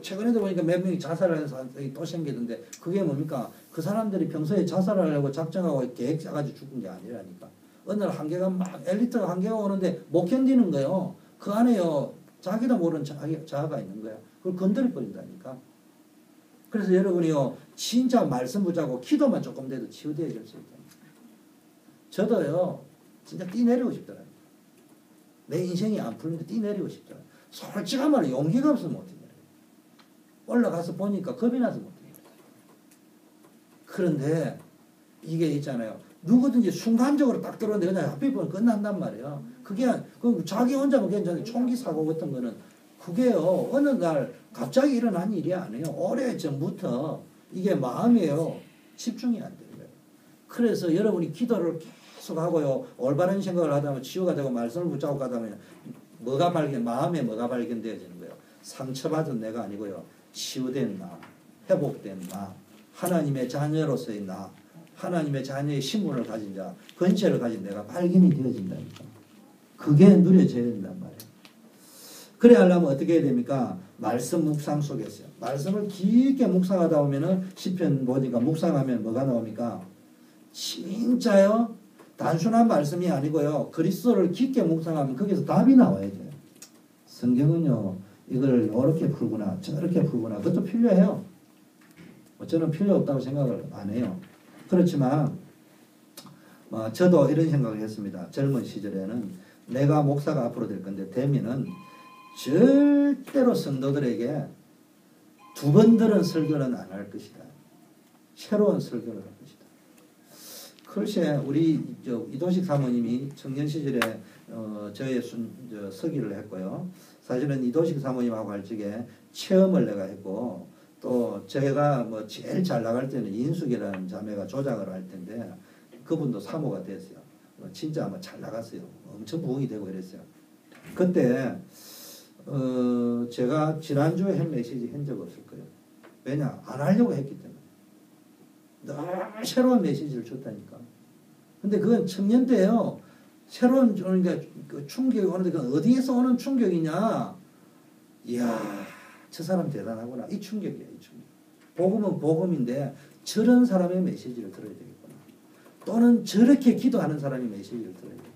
최근에도 보니까 몇 명이 자살을 해서 사람들이 또 생기던데, 그게 뭡니까? 그 사람들이 평소에 자살을 하려고 작정하고 계획 짜가지고 죽은 게 아니라니까. 어느 날 한계가 엘리트가 한계가 오는데 못 견디는 거예요. 그 안에요, 자기도 모르는 자아가 있는 거야. 그걸 건드려버린다니까. 그래서 여러분이요, 진짜 말씀 붙잡고 기도만 조금 돼도 치유되어질 수 있다. 저도요, 진짜 뛰내리고 싶더라고요. 내 인생이 안 풀리는데 뛰내리고 싶더라고요. 솔직한 말로 용기가 없으면 못 뛰내려요. 올라가서 보니까 겁이 나서 못 뛰내려요. 그런데 이게 있잖아요. 누구든지 순간적으로 딱 들어오는데 그냥 하필 보면 끝난단 말이에요. 그게 자기 혼자면 괜찮은데 총기 사고 같은 거는 그게요. 어느 날 갑자기 일어난 일이 아니에요. 오래전부터 이게 마음이에요. 집중이 안 되는 거예요. 그래서 여러분이 기도를 계속 하고요. 올바른 생각을 하다 보면 치유가 되고 말씀을 붙잡고 가다 보면 마음에 뭐가 발견되어지는 거예요. 상처받은 내가 아니고요. 치유된 나, 회복된 나, 하나님의 자녀로서의 나, 하나님의 자녀의 신분을 가진 자, 권세를 가진 내가 발견이 되어진다니까. 그게 누려져야 된단 말이에요. 그래 하려면 어떻게 해야 됩니까? 말씀 묵상 속에서요. 말씀을 깊게 묵상하다 보면은 시편 보니까 묵상하면 뭐가 나옵니까? 진짜요? 단순한 말씀이 아니고요. 그리스도를 깊게 묵상하면 거기서 답이 나와야 돼요. 성경은요. 이걸 이렇게 풀구나 저렇게 풀구나 그것도 필요해요. 저는 필요 없다고 생각을 안 해요. 그렇지만 저도 이런 생각을 했습니다. 젊은 시절에는 내가 목사가 앞으로 될 건데 되면은 절대로 성도들에게 두 번 들은 설교는 안 할 것이다. 새로운 설교를 할 것이다. 글쎄 우리 이도식 사모님이 청년 시절에 저의 서기를 했고요. 사실은 이도식 사모님하고 할 적에 체험을 내가 했고 또 제가 제일 잘 나갈 때는 인숙이라는 자매가 조장을 할 텐데 그분도 사모가 됐어요. 진짜 잘 나갔어요. 엄청 부흥이 되고 이랬어요. 그때 제가 지난주에 한 메시지 한 적 없을 거예요. 왜냐? 안 하려고 했기 때문에. 늘 새로운 메시지를 줬다니까. 근데 그건 청년 때예요. 새로운 그러니까 충격이 오는데 그건 어디에서 오는 충격이냐? 이야, 저 사람 대단하구나. 이 충격이야, 이 충격. 복음은 복음인데 저런 사람의 메시지를 들어야 되겠구나. 또는 저렇게 기도하는 사람의 메시지를 들어야 되겠구나.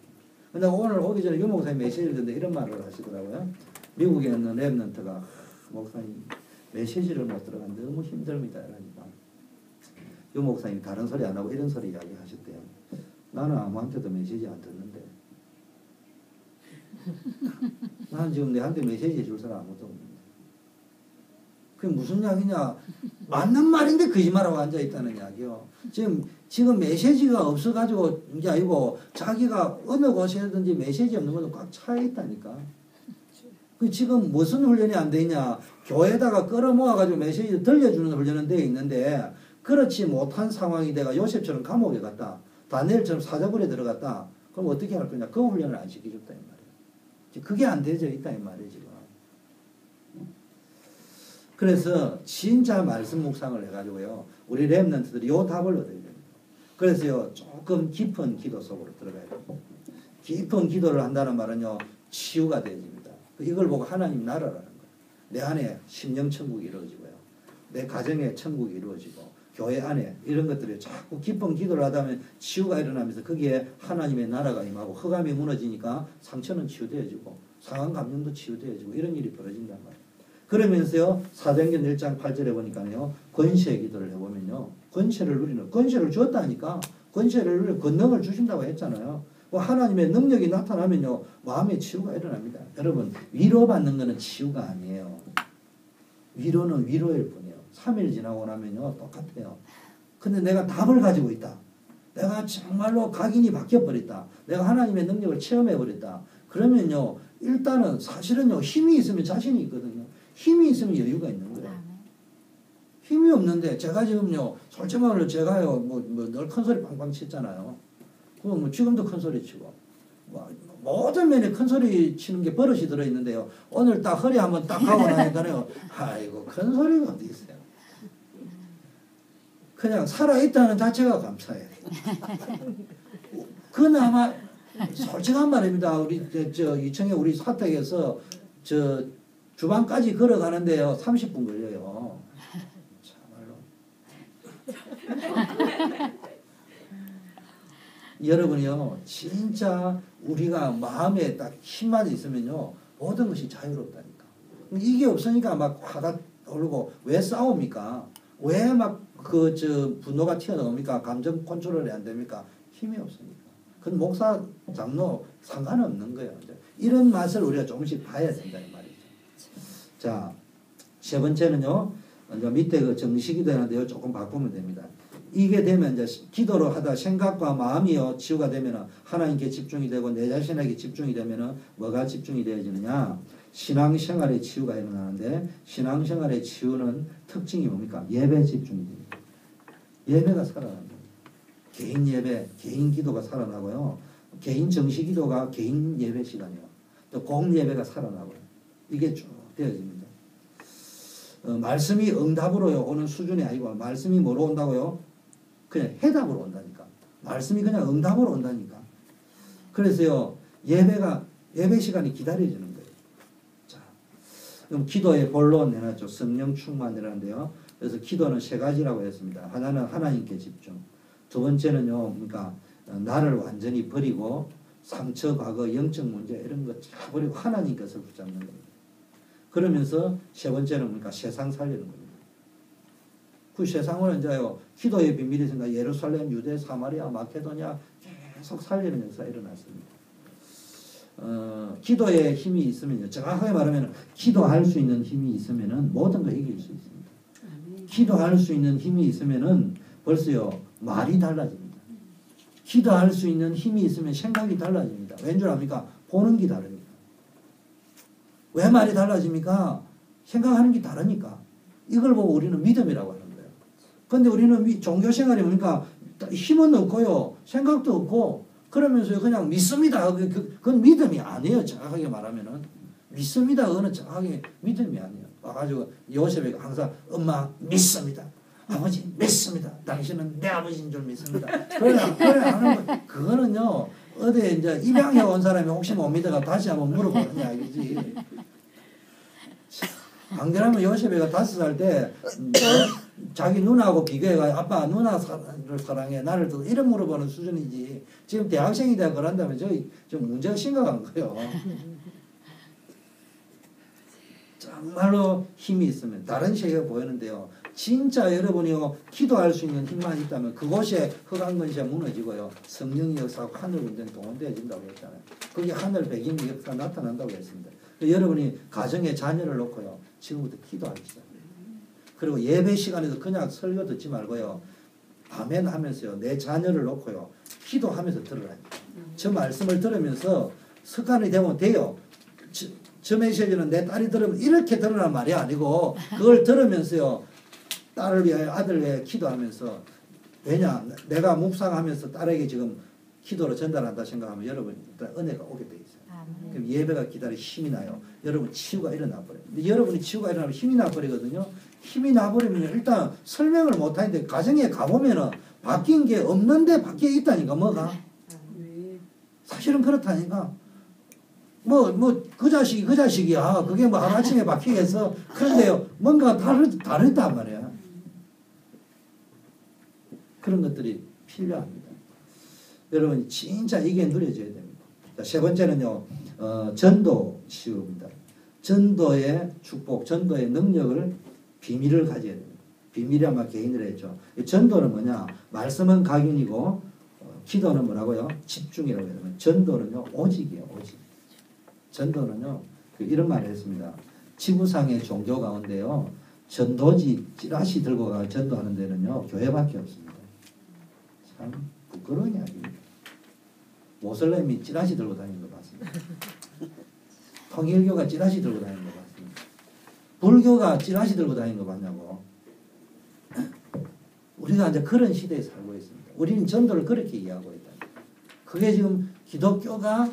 근데 오늘 오기 전에 유 목사님 메시지를 듣는데 이런 말을 하시더라고요. 미국에 있는 랩런트가 목사님 메시지를 못 들어간 너무 힘듭니다. 이러니까 유 목사님이 다른 소리 안 하고 이런 소리 이야기 하셨대요. 나는 아무한테도 메시지 안 듣는데 나는 지금 내한테 메시지 줄 사람 아무도 없는데 그게 무슨 이야기냐. 맞는 말인데 거짓말하고 앉아있다는 이야기요. 지금 메시지가 없어가지고 이게 아니고 자기가 어느 곳에든지 메시지 없는 것도 꽉 차 있다니까. 그 지금 무슨 훈련이 안 되냐. 교회에다가 끌어모아가지고 메시지 들려주는 훈련은 되어 있는데 그렇지 못한 상황이 내가 요셉처럼 감옥에 갔다. 다니엘처럼 사자굴에 들어갔다. 그럼 어떻게 할 거냐. 그 훈련을 안 시켜줬다 이 말이에요. 그게 안 되져 있다 이 말이에요 지금. 그래서 진짜 말씀 묵상을 해가지고요. 우리 랩런트들이 요 답을 얻어야 됩니다. 그래서요. 조금 깊은 기도 속으로 들어가야 돼요. 깊은 기도를 한다는 말은요. 치유가 되어집니다. 이걸 보고 하나님 나라라는 거예요. 내 안에 심령 천국이 이루어지고요. 내 가정에 천국이 이루어지고 교회 안에 이런 것들이 자꾸 깊은 기도를 하다 보면 치유가 일어나면서 거기에 하나님의 나라가 임하고 흑암이 무너지니까 상처는 치유되어지고 상한 감정도 치유되어지고 이런 일이 벌어진단 말이에요. 그러면서요 사도행전 1장 8절에 보니까요 권세 기도를 해보면요 권세를 누리는 권세를 주었다니까 권세를 누리는 권능을 주신다고 했잖아요. 하나님의 능력이 나타나면요 마음의 치유가 일어납니다. 여러분 위로받는 것은 치유가 아니에요. 위로는 위로일 뿐이에요. 3일 지나고 나면요 똑같아요. 근데 내가 답을 가지고 있다. 내가 정말로 각인이 바뀌어버렸다. 내가 하나님의 능력을 체험해버렸다. 그러면요 일단은 사실은요 힘이 있으면 자신이 있거든요. 힘이 있으면 여유가 있는 거예요. 힘이 없는데 제가 지금요 솔직히 말로 제가요 늘 큰소리 빵빵 치잖아요. 뭐 지금도 큰소리 치고 모든 면에 큰소리 치는 게 버릇이 들어있는데요. 오늘 딱 허리 한번 딱 하고 나니까요 아이고 큰소리가 어디 있어요. 그냥 살아있다는 자체가 감사해요. 그나마 솔직한 말입니다. 우리 이청에 우리 사택에서 주방까지 걸어가는데요 30분 걸려요. 참말로. 여러분이요 진짜 우리가 마음에 딱 힘만 있으면요 모든 것이 자유롭다니까. 이게 없으니까 막 화가 오르고 왜 싸웁니까? 왜 막 분노가 튀어나옵니까? 감정 컨트롤이 안 됩니까? 힘이 없으니까. 그건 목사 장로 상관없는 거예요. 이런 맛을 우리가 조금씩 봐야 된다 이 말이죠. 자, 세 번째는요. 이제 밑에 그 정식이 되는데요. 조금 바꾸면 됩니다. 이게 되면 이제 기도로 하다 생각과 마음이요 치유가 되면은 하나님께 집중이 되고 내 자신에게 집중이 되면은 뭐가 집중이 되어지느냐? 신앙생활의 치유가 일어나는데 신앙생활의 치유는 특징이 뭡니까? 예배 집중이 됩니다. 예배가 살아납니다. 개인 예배, 개인 기도가 살아나고요. 개인 정식 기도가 개인 예배 시간이요. 또 공 예배가 살아나고요. 이게 쭉 되어집니다. 말씀이 응답으로 오는 수준이 아니고 말씀이 뭐로 온다고요? 그냥 해답으로 온다니까. 말씀이 그냥 응답으로 온다니까. 그래서요 예배 시간이 기다려지는 거예요. 자, 그럼 기도의 본론 내놨죠. 성령 충만이라는데요. 그래서 기도는 세 가지라고 했습니다. 하나는 하나님께 집중. 두 번째는요, 그러니까 나를 완전히 버리고 상처, 과거, 영적 문제 이런 거 다 버리고 하나님 것을 붙잡는 겁니다. 그러면서 세 번째는 그러니까 세상 살리는 겁니다. 그 세상을 이제요 기도의 비밀이 생각 예루살렘, 유대, 사마리아, 마케도냐 계속 살리는 역사가 일어났습니다. 기도의 힘이 있으면요, 정확하게 말하면 기도할 수 있는 힘이 있으면은 모든 걸 이길 수 있습니다. 기도할 수 있는 힘이 있으면은 벌써요 말이 달라집니다. 기도할 수 있는 힘이 있으면 생각이 달라집니다. 왠 줄 압니까? 보는 게 다릅니다. 왜 말이 달라집니까? 생각하는 게 다르니까. 이걸 보고 우리는 믿음이라고 하는 거예요. 그런데 우리는 종교생활이 보니까 힘은 없고요. 생각도 없고 그러면서 그냥 믿습니다. 그건 믿음이 아니에요. 정확하게 말하면은. 믿습니다. 그거는 정확하게 믿음이 아니에요. 와가지고 요셉이 항상 엄마 믿습니다. 아버지 믿습니다. 당신은 내 아버지인 줄 믿습니다. 그래 하는 거 그거는요. 어디 이제 입양해 온 사람이 혹시 못 믿어가 다시 한번 물어보는 이야기지. 안 그러면 요셉이가 5살 때 자기 누나하고 비교해가 아빠 누나를 사랑해 나를 더 이런 물어보는 수준이지. 지금 대학생이 되고 그런다면 좀 문제가 심각한 거예요. 정말로 힘이 있으면 다른 세계가 보이는데요. 진짜 여러분이요 기도할 수 있는 힘만 있다면 그곳에 흑암 근시가 무너지고요. 성령의 역사하고 하늘 운전 동원되어진다고 했잖아요. 그게 하늘 백인 역사 나타난다고 했습니다. 여러분이 가정에 자녀를 놓고요. 지금부터 기도하기 시작해요. 그리고 예배 시간에도 그냥 설교 듣지 말고요. 아멘 하면서요. 내 자녀를 놓고요. 기도하면서 들으라니까. 저 말씀을 들으면서 습관이 되면 돼요. 저 메시지는 내 딸이 들으면 이렇게 들으란 말이 아니고 그걸 들으면서요. 딸을 위하여 아들을 위하여 기도하면서 왜냐 내가 묵상하면서 딸에게 지금 기도로 전달한다 생각하면 여러분 은혜가 오게 돼 있어요. 그럼 예배가 기다려 힘이 나요. 여러분 치유가 일어나 버려요. 근데 여러분이 치유가 일어나면 힘이 나 버리거든요. 힘이 나 버리면 일단 설명을 못 하는데 가정에 가보면은 바뀐 게 없는데 바뀌어 있다니까 뭐가 사실은 그렇다니까. 그 자식이야. 그게 뭐 하루아침에 바뀌겠어. 그런데요, 뭔가 다르단 말이야. 그런 것들이 필요합니다. 여러분, 진짜 이게 누려져야 됩니다. 자, 세 번째는요, 전도 치유입니다. 전도의 축복, 전도의 능력을 비밀을 가져야 됩니다. 비밀이 아마 개인을 했죠. 전도는 뭐냐? 말씀은 각인이고 기도는 뭐라고요? 집중이라고 해요. 전도는요 오직이에요. 오직. 전도는요 이런 말을 했습니다. 지구상의 종교 가운데요 전도지 찌라시 들고 가 전도하는 데는요 교회밖에 없습니다. 참 부끄러운 이야기입니다. 모슬렘이 찌라시 들고 다니는 거 봤습니다. 통일교가 찌라시 들고 다니는 거 봤습니다. 불교가 찌라시 들고 다니는 거 봤냐고. 우리가 이제 그런 시대에 살고 있습니다. 우리는 전도를 그렇게 이해하고 있다. 그게 지금 기독교가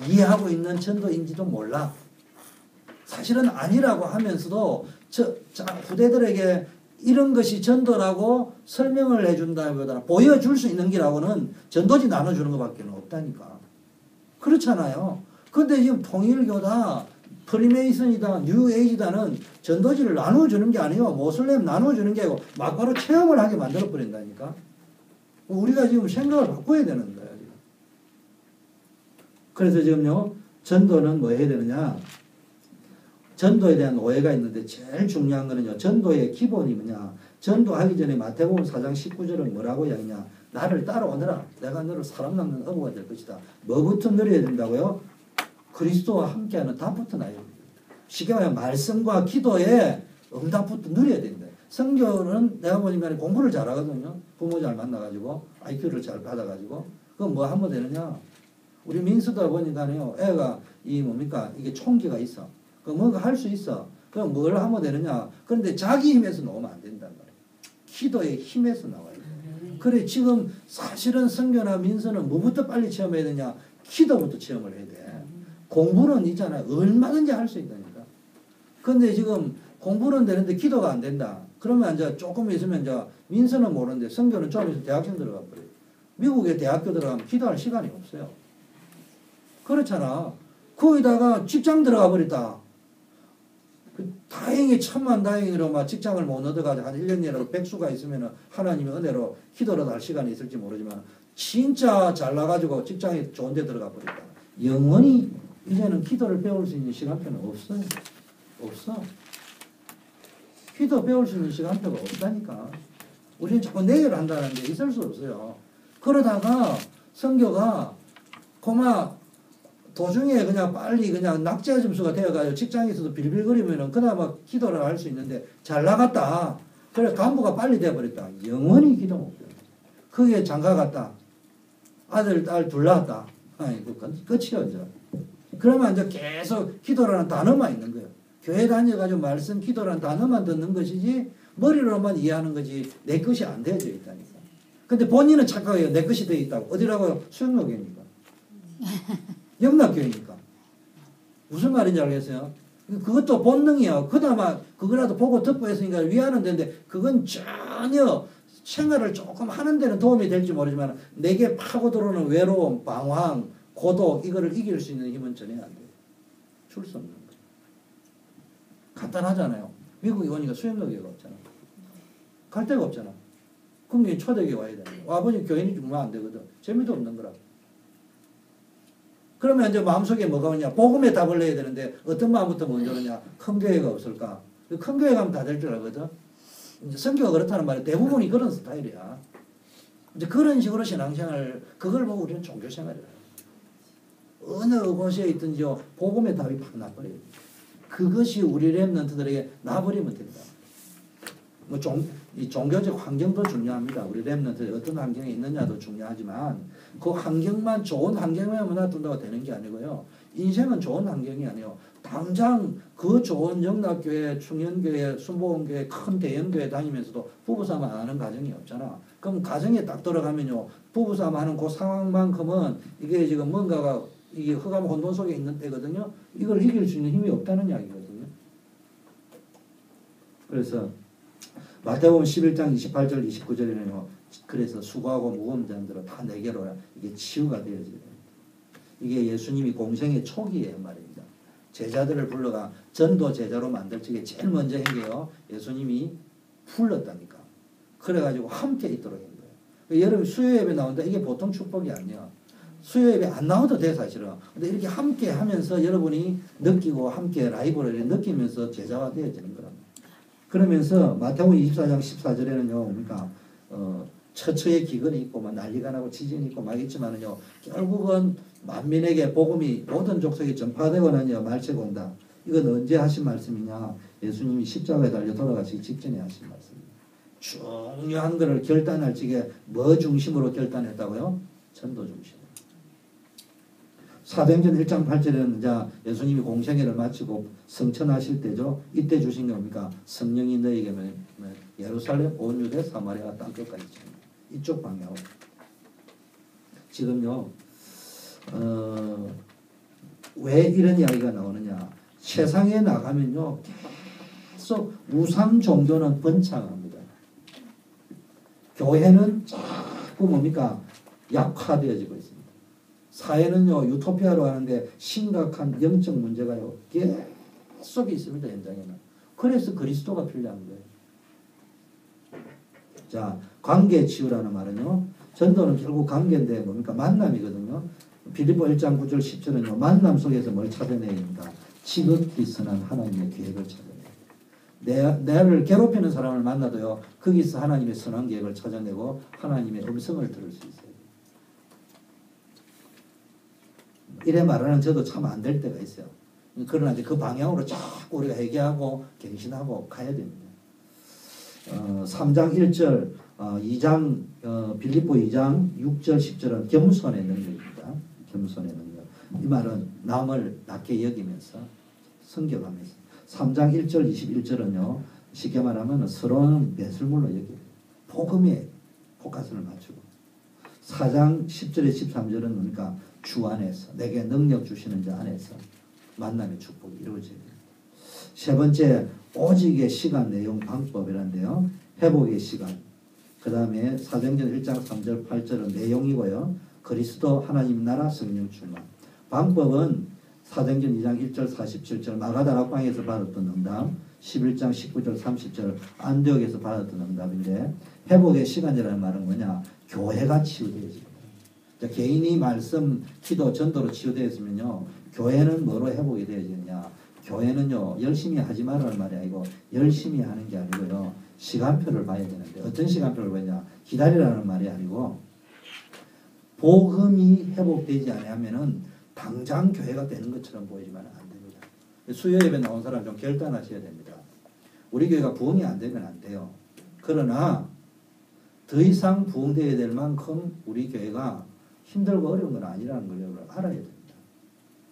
이해하고 있는 전도인지도 몰라. 사실은 아니라고 하면서도 후대들에게 이런 것이 전도라고 설명을 해준다기보다 보여줄 수 있는 게라고는 전도지 나눠주는 것밖에 없다니까. 그렇잖아요. 근데 지금 통일교다, 프리메이슨이다, 뉴에이지다는 전도지를 나눠주는 게 아니에요. 모슬렘 나눠주는 게 아니고 막바로 체험을 하게 만들어버린다니까. 우리가 지금 생각을 바꿔야 되는 거예요. 지금. 그래서 지금요, 전도는 뭐 해야 되느냐. 전도에 대한 오해가 있는데 제일 중요한 거는요. 전도의 기본이 뭐냐. 전도하기 전에 마태복음 4장 19절은 뭐라고 이야기냐. 나를 따라오너라. 내가 너를 사람 낳는 어부가 될 것이다. 뭐부터 누려야 된다고요? 그리스도와 함께하는 답부터 나야 됩니다. 쉽게 말하면 말씀과 기도에 응답부터 누려야 된다. 성교는 내가 보니까 공부를 잘하거든요. 부모 잘 만나가지고 IQ를 잘 받아가지고 그럼 뭐 하면 되느냐. 우리 민수다 보니까요. 애가 이게 총기가 있어. 그 뭔가 할 수 있어. 그럼 뭘 하면 되느냐. 그런데 자기 힘에서 놓으면 안 된단 말이에요. 기도의 힘에서 나와요. 그래 지금 사실은 성교나 민수는 뭐부터 빨리 체험해야 되냐. 기도부터 체험을 해야 돼. 공부는 있잖아요. 얼마든지 할 수 있다니까. 근데 지금 공부는 되는데 기도가 안 된다. 그러면 이제 조금 있으면 이제 민수는 모르는데 성교는 좀 있으면 대학생 들어가 버려요. 미국에 대학교 들어가면 기도할 시간이 없어요. 그렇잖아. 거기다가 직장 들어가 버렸다. 다행히 천만다행으로 막 직장을 못 얻어가지고 한 1년이라도 백수가 있으면 하나님의 은혜로 기도라도 할 시간이 있을지 모르지만 진짜 잘 나가지고 직장에 좋은 데 들어가 버렸다. 영원히 이제는 기도를 배울 수 있는 시간표는 없어요. 없어. 기도 배울 수 있는 시간표가 없다니까. 우리는 자꾸 내일 한다는 게 있을 수 없어요. 그러다가 성교가 고마 도중에 그냥 빨리 그냥 낙제 점수가 되어가지고 직장에서도 빌빌거리면은 그나마 기도를 할 수 있는데 잘 나갔다. 그래 간부가 빨리 돼버렸다. 영원히 기도 못 배워. 그게 장가 갔다. 아들, 딸 둘 낳았다. 아이고 끝이야 이제. 그러면 이제 계속 기도라는 단어만 있는 거예요. 교회 다녀가지고 말씀 기도라는 단어만 듣는 것이지 머리로만 이해하는 거지 내 것이 안 되어져 있다니까. 근데 본인은 착각해요. 내 것이 되어 있다고. 어디라고요? 수영로교니까. 영락교회니까. 무슨 말인지 알겠어요? 그것도 본능이야. 그나마 그거라도 보고 듣고 했으니까 위하는 데인데 그건 전혀 생활을 조금 하는 데는 도움이 될지 모르지만 내게 파고 들어오는 외로움, 방황, 고독 이거를 이길 수 있는 힘은 전혀 안 돼요. 줄 수 없는 거예요. 간단하잖아요. 미국에 오니까 수영로교회가 없잖아. 갈 데가 없잖아. 그럼 초대교회 와야 되는 거야. 와보니 교인이 정말 안 되거든. 재미도 없는 거라. 그러면 이제 마음속에 뭐가 오냐. 복음에 답을 내야 되는데 어떤 마음부터 먼저 오느냐. 큰 교회가 없을까. 큰 교회 가면 다 될 줄 알거든. 이제 성교가 그렇다는 말이 대부분이 그런 스타일이야. 이제 그런 식으로 신앙생활, 그걸 보고 우리는 종교생활이라. 어느 곳에 있든지 복음의 답이 팍 나버려요. 그것이 우리 렘넌트들에게 나버리면 된다. 이 종교적 환경도 중요합니다. 우리 렘넌트들이 어떤 환경에 있느냐도 중요하지만 그 환경만 좋은 환경에만 놔둔다고 되는 게 아니고요. 인생은 좋은 환경이 아니에요. 당장 그 좋은 영락교회, 충현교회, 순복음교회, 큰 대형교회 다니면서도 부부싸움 안 하는 가정이 없잖아. 그럼 가정에 딱 들어가면요. 부부싸움 하는 그 상황만큼은 이게 지금 뭔가가 이게 흑암 혼돈 속에 있는 때거든요. 이걸 이길 수 있는 힘이 없다는 이야기거든요. 그래서 마태복음 11장 28절 29절에는요. 그래서 수고하고 무거운 자들은 다 내게로 이게 치유가 되어져야 됩니다. 이게 예수님이 공생의 초기에 말입니다. 제자들을 불러가 전도 제자로 만들 적에 제일 먼저 한 게요. 예수님이 불렀다니까. 그래가지고 함께 있도록 한 거예요. 여러분 수요 예배 나온다. 이게 보통 축복이 아니야. 수요 예배 안 나와도 돼 사실은. 근데 이렇게 함께 하면서 여러분이 느끼고 함께 라이브를 느끼면서 제자가 되어지는 거랍니다. 그러면서 마태복음 24장 14절에는요, 그러니까 처처의 기근이 있고 막 난리가 나고 지진이 있고 막 있지만은요, 결국은 만민에게 복음이 모든 족속에 전파되고 나니요 말세가 온다. 이건 언제 하신 말씀이냐? 예수님이 십자가에 달려 돌아가시기 직전에 하신 말씀입니다. 중요한 것을 결단할 적에 뭐 중심으로 결단했다고요? 전도 중심으로. 사도행전 1장 8절에는 이제 예수님이 공생애를 마치고 성천하실 때죠. 이때 주신 게 뭡니까? 성령이 너에게 예루살렘, 온 유대, 사마리아 땅끝까지 이쪽 방향으로. 지금요. 왜 이런 이야기가 나오느냐? 세상에 나가면요. 계속 우상 종교는 번창합니다. 교회는 자꾸 뭡니까? 약화되어지고 있습니다. 사회는요, 유토피아로 하는데 심각한 영적 문제가요, 계속 있습니다, 현장에는. 그래서 그리스도가 필요한 거예요. 자, 관계 치유라는 말은요, 전도는 결국 관계인데 뭡니까? 만남이거든요. 빌립보 1장 9절 10절은요, 만남 속에서 뭘 찾아내야 됩니다. 지극히 선한 하나님의 계획을 찾아내요. 나를 괴롭히는 사람을 만나도요, 거기서 하나님의 선한 계획을 찾아내고 하나님의 음성을 들을 수 있어요. 이래 말하는 저도 참 안 될 때가 있어요. 그러나 이제 그 방향으로 자꾸 우리가 회개하고 갱신하고 가야 됩니다. 3장 1절, 2장 빌립보 2장 6절 10절은 겸손의 능력입니다. 겸손의 능력. 이 말은 남을 낮게 여기면서 성격하면서. 3장 1절 21절은요. 쉽게 말하면 서로는 매술물로 여기고 복음에 포커스를 맞추고. 4장 10절에 13절은 그러니까 주 안에서 내게 능력 주시는 자 안에서 만남의 축복이 이루어져야 됩니다. 세 번째, 오직의 시간, 내용, 방법이란데요. 회복의 시간. 그 다음에 사도행전 1장 3절 8절은 내용이고요. 그리스도 하나님 나라 성령 충만. 방법은 사도행전 2장 1절 47절 마가다락방에서 받았던 응답, 11장 19절 30절 안디옥에서 받았던 응답인데, 회복의 시간이라는 말은 뭐냐? 교회가 치유되어집니다. 개인이 말씀, 기도, 전도로 치유되었으면요, 교회는 뭐로 회복이 되어지느냐? 교회는요, 열심히 하지 말라는 말이 아니고 열심히 하는 게 아니고요, 시간표를 봐야 되는데, 어떤 시간표를 보냐? 기다리라는 말이 아니고, 복음이 회복되지 않으면은 당장 교회가 되는 것처럼 보이지만 안 됩니다. 수요 예배 나온 사람 좀 결단하셔야 됩니다. 우리 교회가 부흥이 안 되면 안 돼요. 그러나 더 이상 부흥되어야 될 만큼 우리 교회가 힘들고 어려운 건 아니라는 걸 여러분 알아야 됩니다.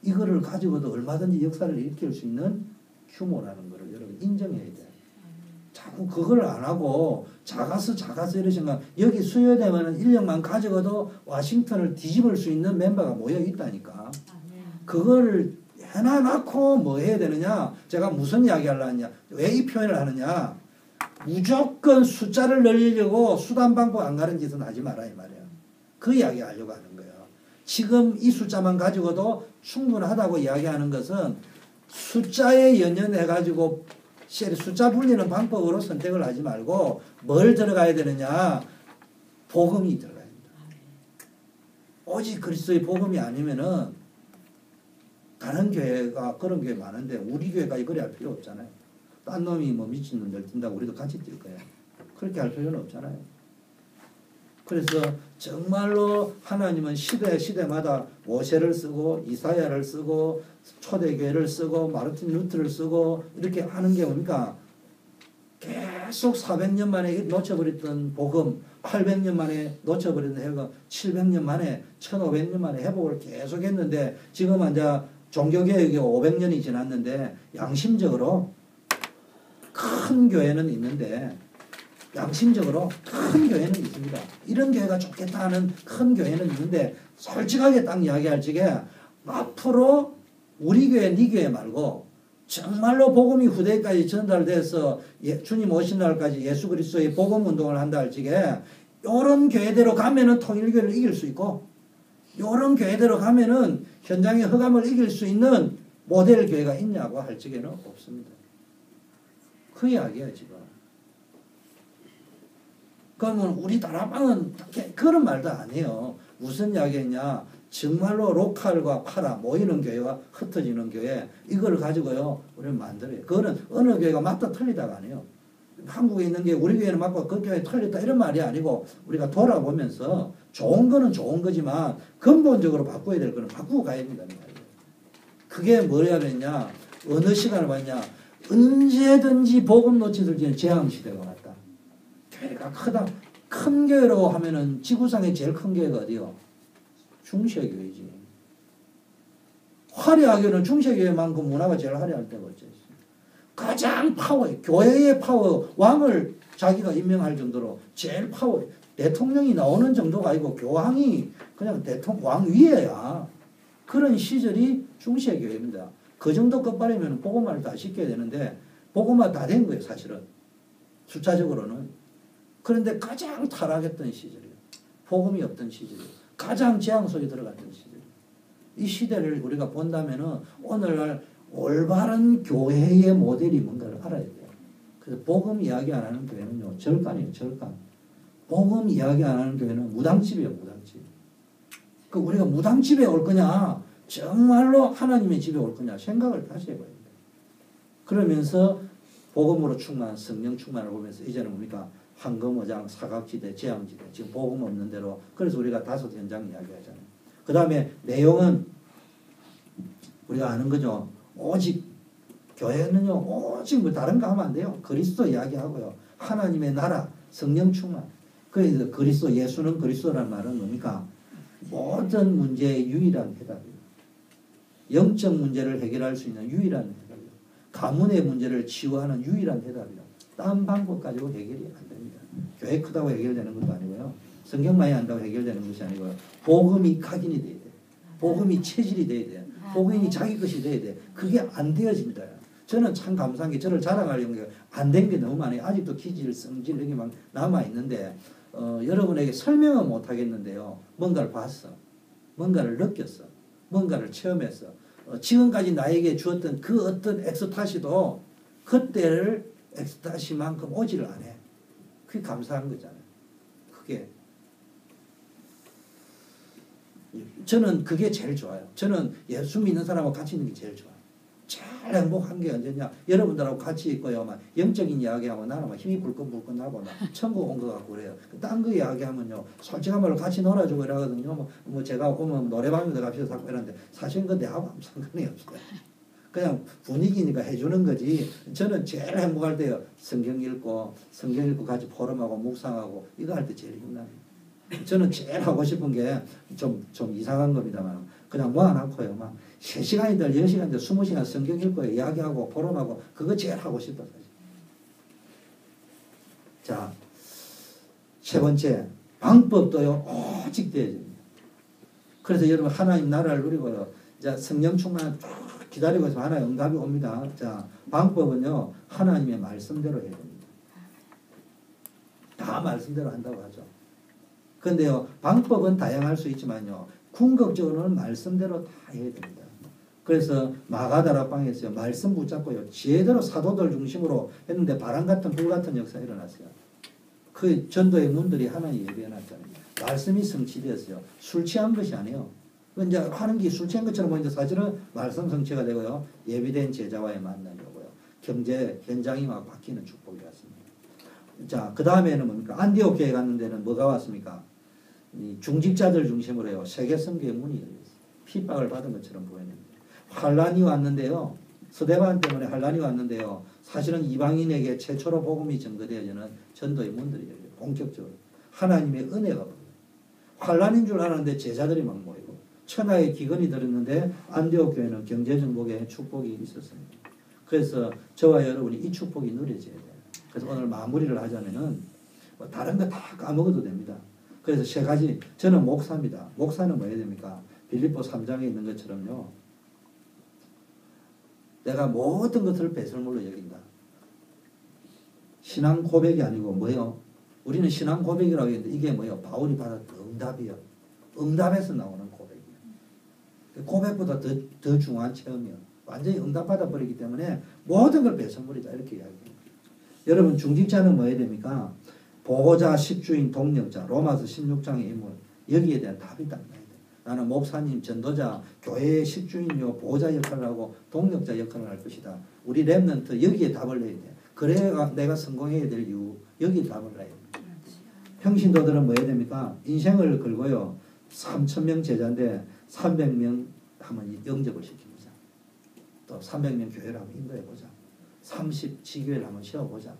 이거를 가지고도 얼마든지 역사를 일으킬 수 있는 규모라는 것을 여러분 인정해야 돼요. 자꾸 그걸 안 하고 작아서 이러시면 여기 수요되면 인력만 가지고도 워싱턴을 뒤집을 수 있는 멤버가 모여 있다니까. 그걸 해놔놓고 뭐 해야 되느냐? 제가 무슨 이야기 하려느냐? 왜 이 표현을 하느냐? 무조건 숫자를 늘리려고 수단 방법 안 가는 짓은 하지 마라 이 말이에요. 그 이야기 하려고 하는 거예요. 지금 이 숫자만 가지고도 충분하다고 이야기하는 것은 숫자에 연연해가지고 숫자 불리는 방법으로 선택을 하지 말고 뭘 들어가야 되느냐? 복음이 들어가야 됩니다. 오직 그리스도의 복음이 아니면은 다른 교회가 그런 교회 많은데 우리 교회까지 그래 할 필요 없잖아요. 딴 놈이 뭐 미친놈들 뛴다고 우리도 같이 뛸 거예요. 그렇게 할 필요는 없잖아요. 그래서 정말로 하나님은 시대마다 모세를 쓰고 이사야를 쓰고 초대교회를 쓰고 마르틴 루트를 쓰고 이렇게 하는 게 뭡니까? 계속 400년 만에 놓쳐버렸던 복음, 800년 만에 놓쳐버렸던 회복, 700년 만에 1500년 만에 회복을 계속 했는데 지금 이제 종교개혁이 500년이 지났는데 양심적으로 큰 교회는 있는데 양심적으로 큰 교회는 있습니다. 이런 교회가 좋겠다 하는 큰 교회는 있는데 솔직하게 딱 이야기할 적에 앞으로 우리 교회, 네 교회 말고 정말로 복음이 후대까지 전달돼서 주님 오신 날까지 예수 그리스도의 복음 운동을 한다 할 적에 이런 교회대로 가면은 통일교회를 이길 수 있고 이런 교회대로 가면은 현장의 흑암을 이길 수 있는 모델 교회가 있냐고 할 적에는 없습니다. 그 이야기야 지금. 그러면 우리 다락방은 그런 말도 안 해요. 무슨 이야기했냐? 정말로 로컬과 파라 모이는 교회와 흩어지는 교회 이걸 가지고요 우리는 만들어요. 그거는 어느 교회가 맞다 틀리다가 아니에요. 한국에 있는 게 우리 교회는 맞고 그 교회 틀렸다 이런 말이 아니고 우리가 돌아보면서 좋은 거는 좋은 거지만 근본적으로 바꿔야 될 거는 바꾸고 가야 된다는 말이에요. 그게 뭐야 되냐 어느 시간을 봤냐 언제든지 복음 놓치들 지는 재앙시대가 왔다. 교회가 크다. 큰 교회로 하면은 지구상에 제일 큰 교회가 어디요? 중세교회지. 화려하게는 중세교회만큼 문화가 제일 화려할 때가 어째 있어요. 가장 파워해. 교회의 파워. 왕을 자기가 임명할 정도로 제일 파워해. 대통령이 나오는 정도가 아니고 교황이 그냥 왕 위에야. 그런 시절이 중세교회입니다. 그 정도 끝발이면 복음화를 다 시켜야 되는데 복음화 다 된 거예요 사실은. 숫자적으로는. 그런데 가장 타락했던 시절이에요. 복음이 없던 시절이에요. 가장 재앙 속에 들어갔던 시절이에요. 이 시대를 우리가 본다면은 오늘날 올바른 교회의 모델이 뭔가를 알아야 돼요. 그래서 복음 이야기 안 하는 교회는요 절간이에요. 절간. 복음 이야기 안 하는 교회는 무당집이에요. 무당집. 그 우리가 무당집에 올 거냐 정말로 하나님의 집에 올 거냐 생각을 다시 해봐야 돼요. 그러면서 복음으로 충만 성령 충만을 보면서 이제는 뭡니까 황금어장 사각지대 재앙지대 지금 복음 없는 대로 그래서 우리가 5 현장 이야기하잖아요. 그 다음에 내용은 우리가 아는 거죠. 오직 교회는요 오직 뭐 다른 거 하면 안 돼요. 그리스도 이야기하고요 하나님의 나라 성령 충만 그래서 그리스도 예수는 그리스도라는 말은 뭡니까 모든 문제의 유일한 해답이에요. 영적 문제를 해결할 수 있는 유일한 해답이에요. 가문의 문제를 치유하는 유일한 해답이에요. 딴 방법 가지고 해결이 안 됩니다. 교회 크다고 해결되는 것도 아니고요. 성경 많이 한다고 해결되는 것이 아니고요. 복음이 각인이 돼야 돼. 복음이 체질이 돼야 돼. 복음이 자기 것이 돼야 돼. 그게 안 되어집니다. 저는 참 감사한 게 저를 자랑하려는 게 안 된 게 너무 많아요. 아직도 기질, 성질 이런 게 막 남아있는데 여러분에게 설명은 못 하겠는데요. 뭔가를 봤어. 뭔가를 느꼈어. 뭔가를 체험했어. 지금까지 나에게 주었던 그 어떤 엑스타시도 그때를 엑스타시만큼 오지를 않아. 그게 감사한 거잖아요. 그게. 저는 그게 제일 좋아요. 저는 예수 믿는 사람하고 같이 있는 게 제일 좋아요. 제일 행복한 게 언제냐. 여러분들하고 같이 있고요. 막 영적인 이야기하고 나는 막 힘이 불끈불끈 나고 막 천국 온 것 같고 그래요. 딴 거 이야기하면요. 솔직한 말로 같이 놀아주고 이러거든요. 뭐 제가 오면 노래방에 들어갑시다 자꾸 이러는데 사실은 그 내하고 아무 상관이 없어요. 그냥 분위기니까 해주는 거지. 저는 제일 행복할 때요. 성경 읽고 같이 포럼하고 묵상하고 이거 할 때 제일 힘나요. 저는 제일 하고 싶은 게 좀 이상한 겁니다만 그냥 모아놓고요. 막 3시간이든 10시간이든 20시간 성경 읽고 이야기하고 포럼하고 그거 제일 하고 싶어요. 자, 세 번째 방법도요. 오직 되어집니다. 그래서 여러분 하나님 나라를 누리고요. 자, 성령 충만 쭉 기다리고 있으면 하나의 응답이 옵니다. 자, 방법은요. 하나님의 말씀대로 해야 됩니다. 다 말씀대로 한다고 하죠. 그런데요. 방법은 다양할 수 있지만요. 궁극적으로는 말씀대로 다 해야 됩니다. 그래서 마가다락방에서요. 말씀 붙잡고요. 제대로 사도들 중심으로 했는데 바람 같은 불 같은 역사가 일어났어요. 그 전도의 문들이 하나님 예배해놨잖아요. 말씀이 성취되었어요. 술 취한 것이 아니에요. 이제 하는 게 술 취한 것처럼 보이는데 사실은 말씀 성취가 되고요. 예비된 제자와의 만남이 오고요. 경제 현장이 막 바뀌는 축복이 왔습니다. 자, 그 다음에는 뭡니까? 안디옥 교회 갔는 데는 뭐가 왔습니까? 이 중직자들 중심으로 해요. 세계 선교의 문이 열렸어요. 핍박을 받은 것처럼 보이는데 환란이 왔는데요. 스데반 때문에 환란이 왔는데요. 사실은 이방인에게 최초로 복음이 전거되어지는 전도의 문들이 열려요. 본격적으로. 하나님의 은혜가 보여요. 환란인 줄 알았는데 제자들이 막 모이고 천하의 기근이 들었는데 안디옥 교회는 경제정복의 축복이 있었습니다. 그래서 저와 여러분이 이 축복이 누려져야 돼요. 그래서 오늘 마무리를 하자면은 뭐 다른 거 다 까먹어도 됩니다. 그래서 3가지. 저는 목사입니다. 목사는 뭐 해야 됩니까? 빌립보 3장에 있는 것처럼요. 내가 모든 것을 배설물로 여긴다. 신앙 고백이 아니고 뭐예요? 우리는 신앙 고백이라고 했는데 이게 뭐예요? 바울이 받았던 응답이요. 응답에서 나오는 고백이에요. 고백보다 더 중요한 체험이요. 완전히 응답받아 버리기 때문에 모든 걸 배설물이다. 이렇게 이야기해요. 여러분 중직자는 뭐 해야 됩니까? 보호자, 십주인, 동력자, 로마서 16장의 인물 여기에 대한 답이 딱 나야 돼. 나는 목사님, 전도자, 교회의 십주인이요 보호자 역할을 하고 동력자 역할을 할 것이다. 우리 렘넌트 여기에 답을 내야 돼. 그래야 내가 성공해야 될 이유 여기에 답을 내야 돼. 평신도들은 뭐 해야 됩니까? 인생을 걸고요. 3,000명 제자인데 300명 한번 영접을 시켜보자. 또 300명 교회를 한번 인도해보자. 30 지교회를 한번 세워보자.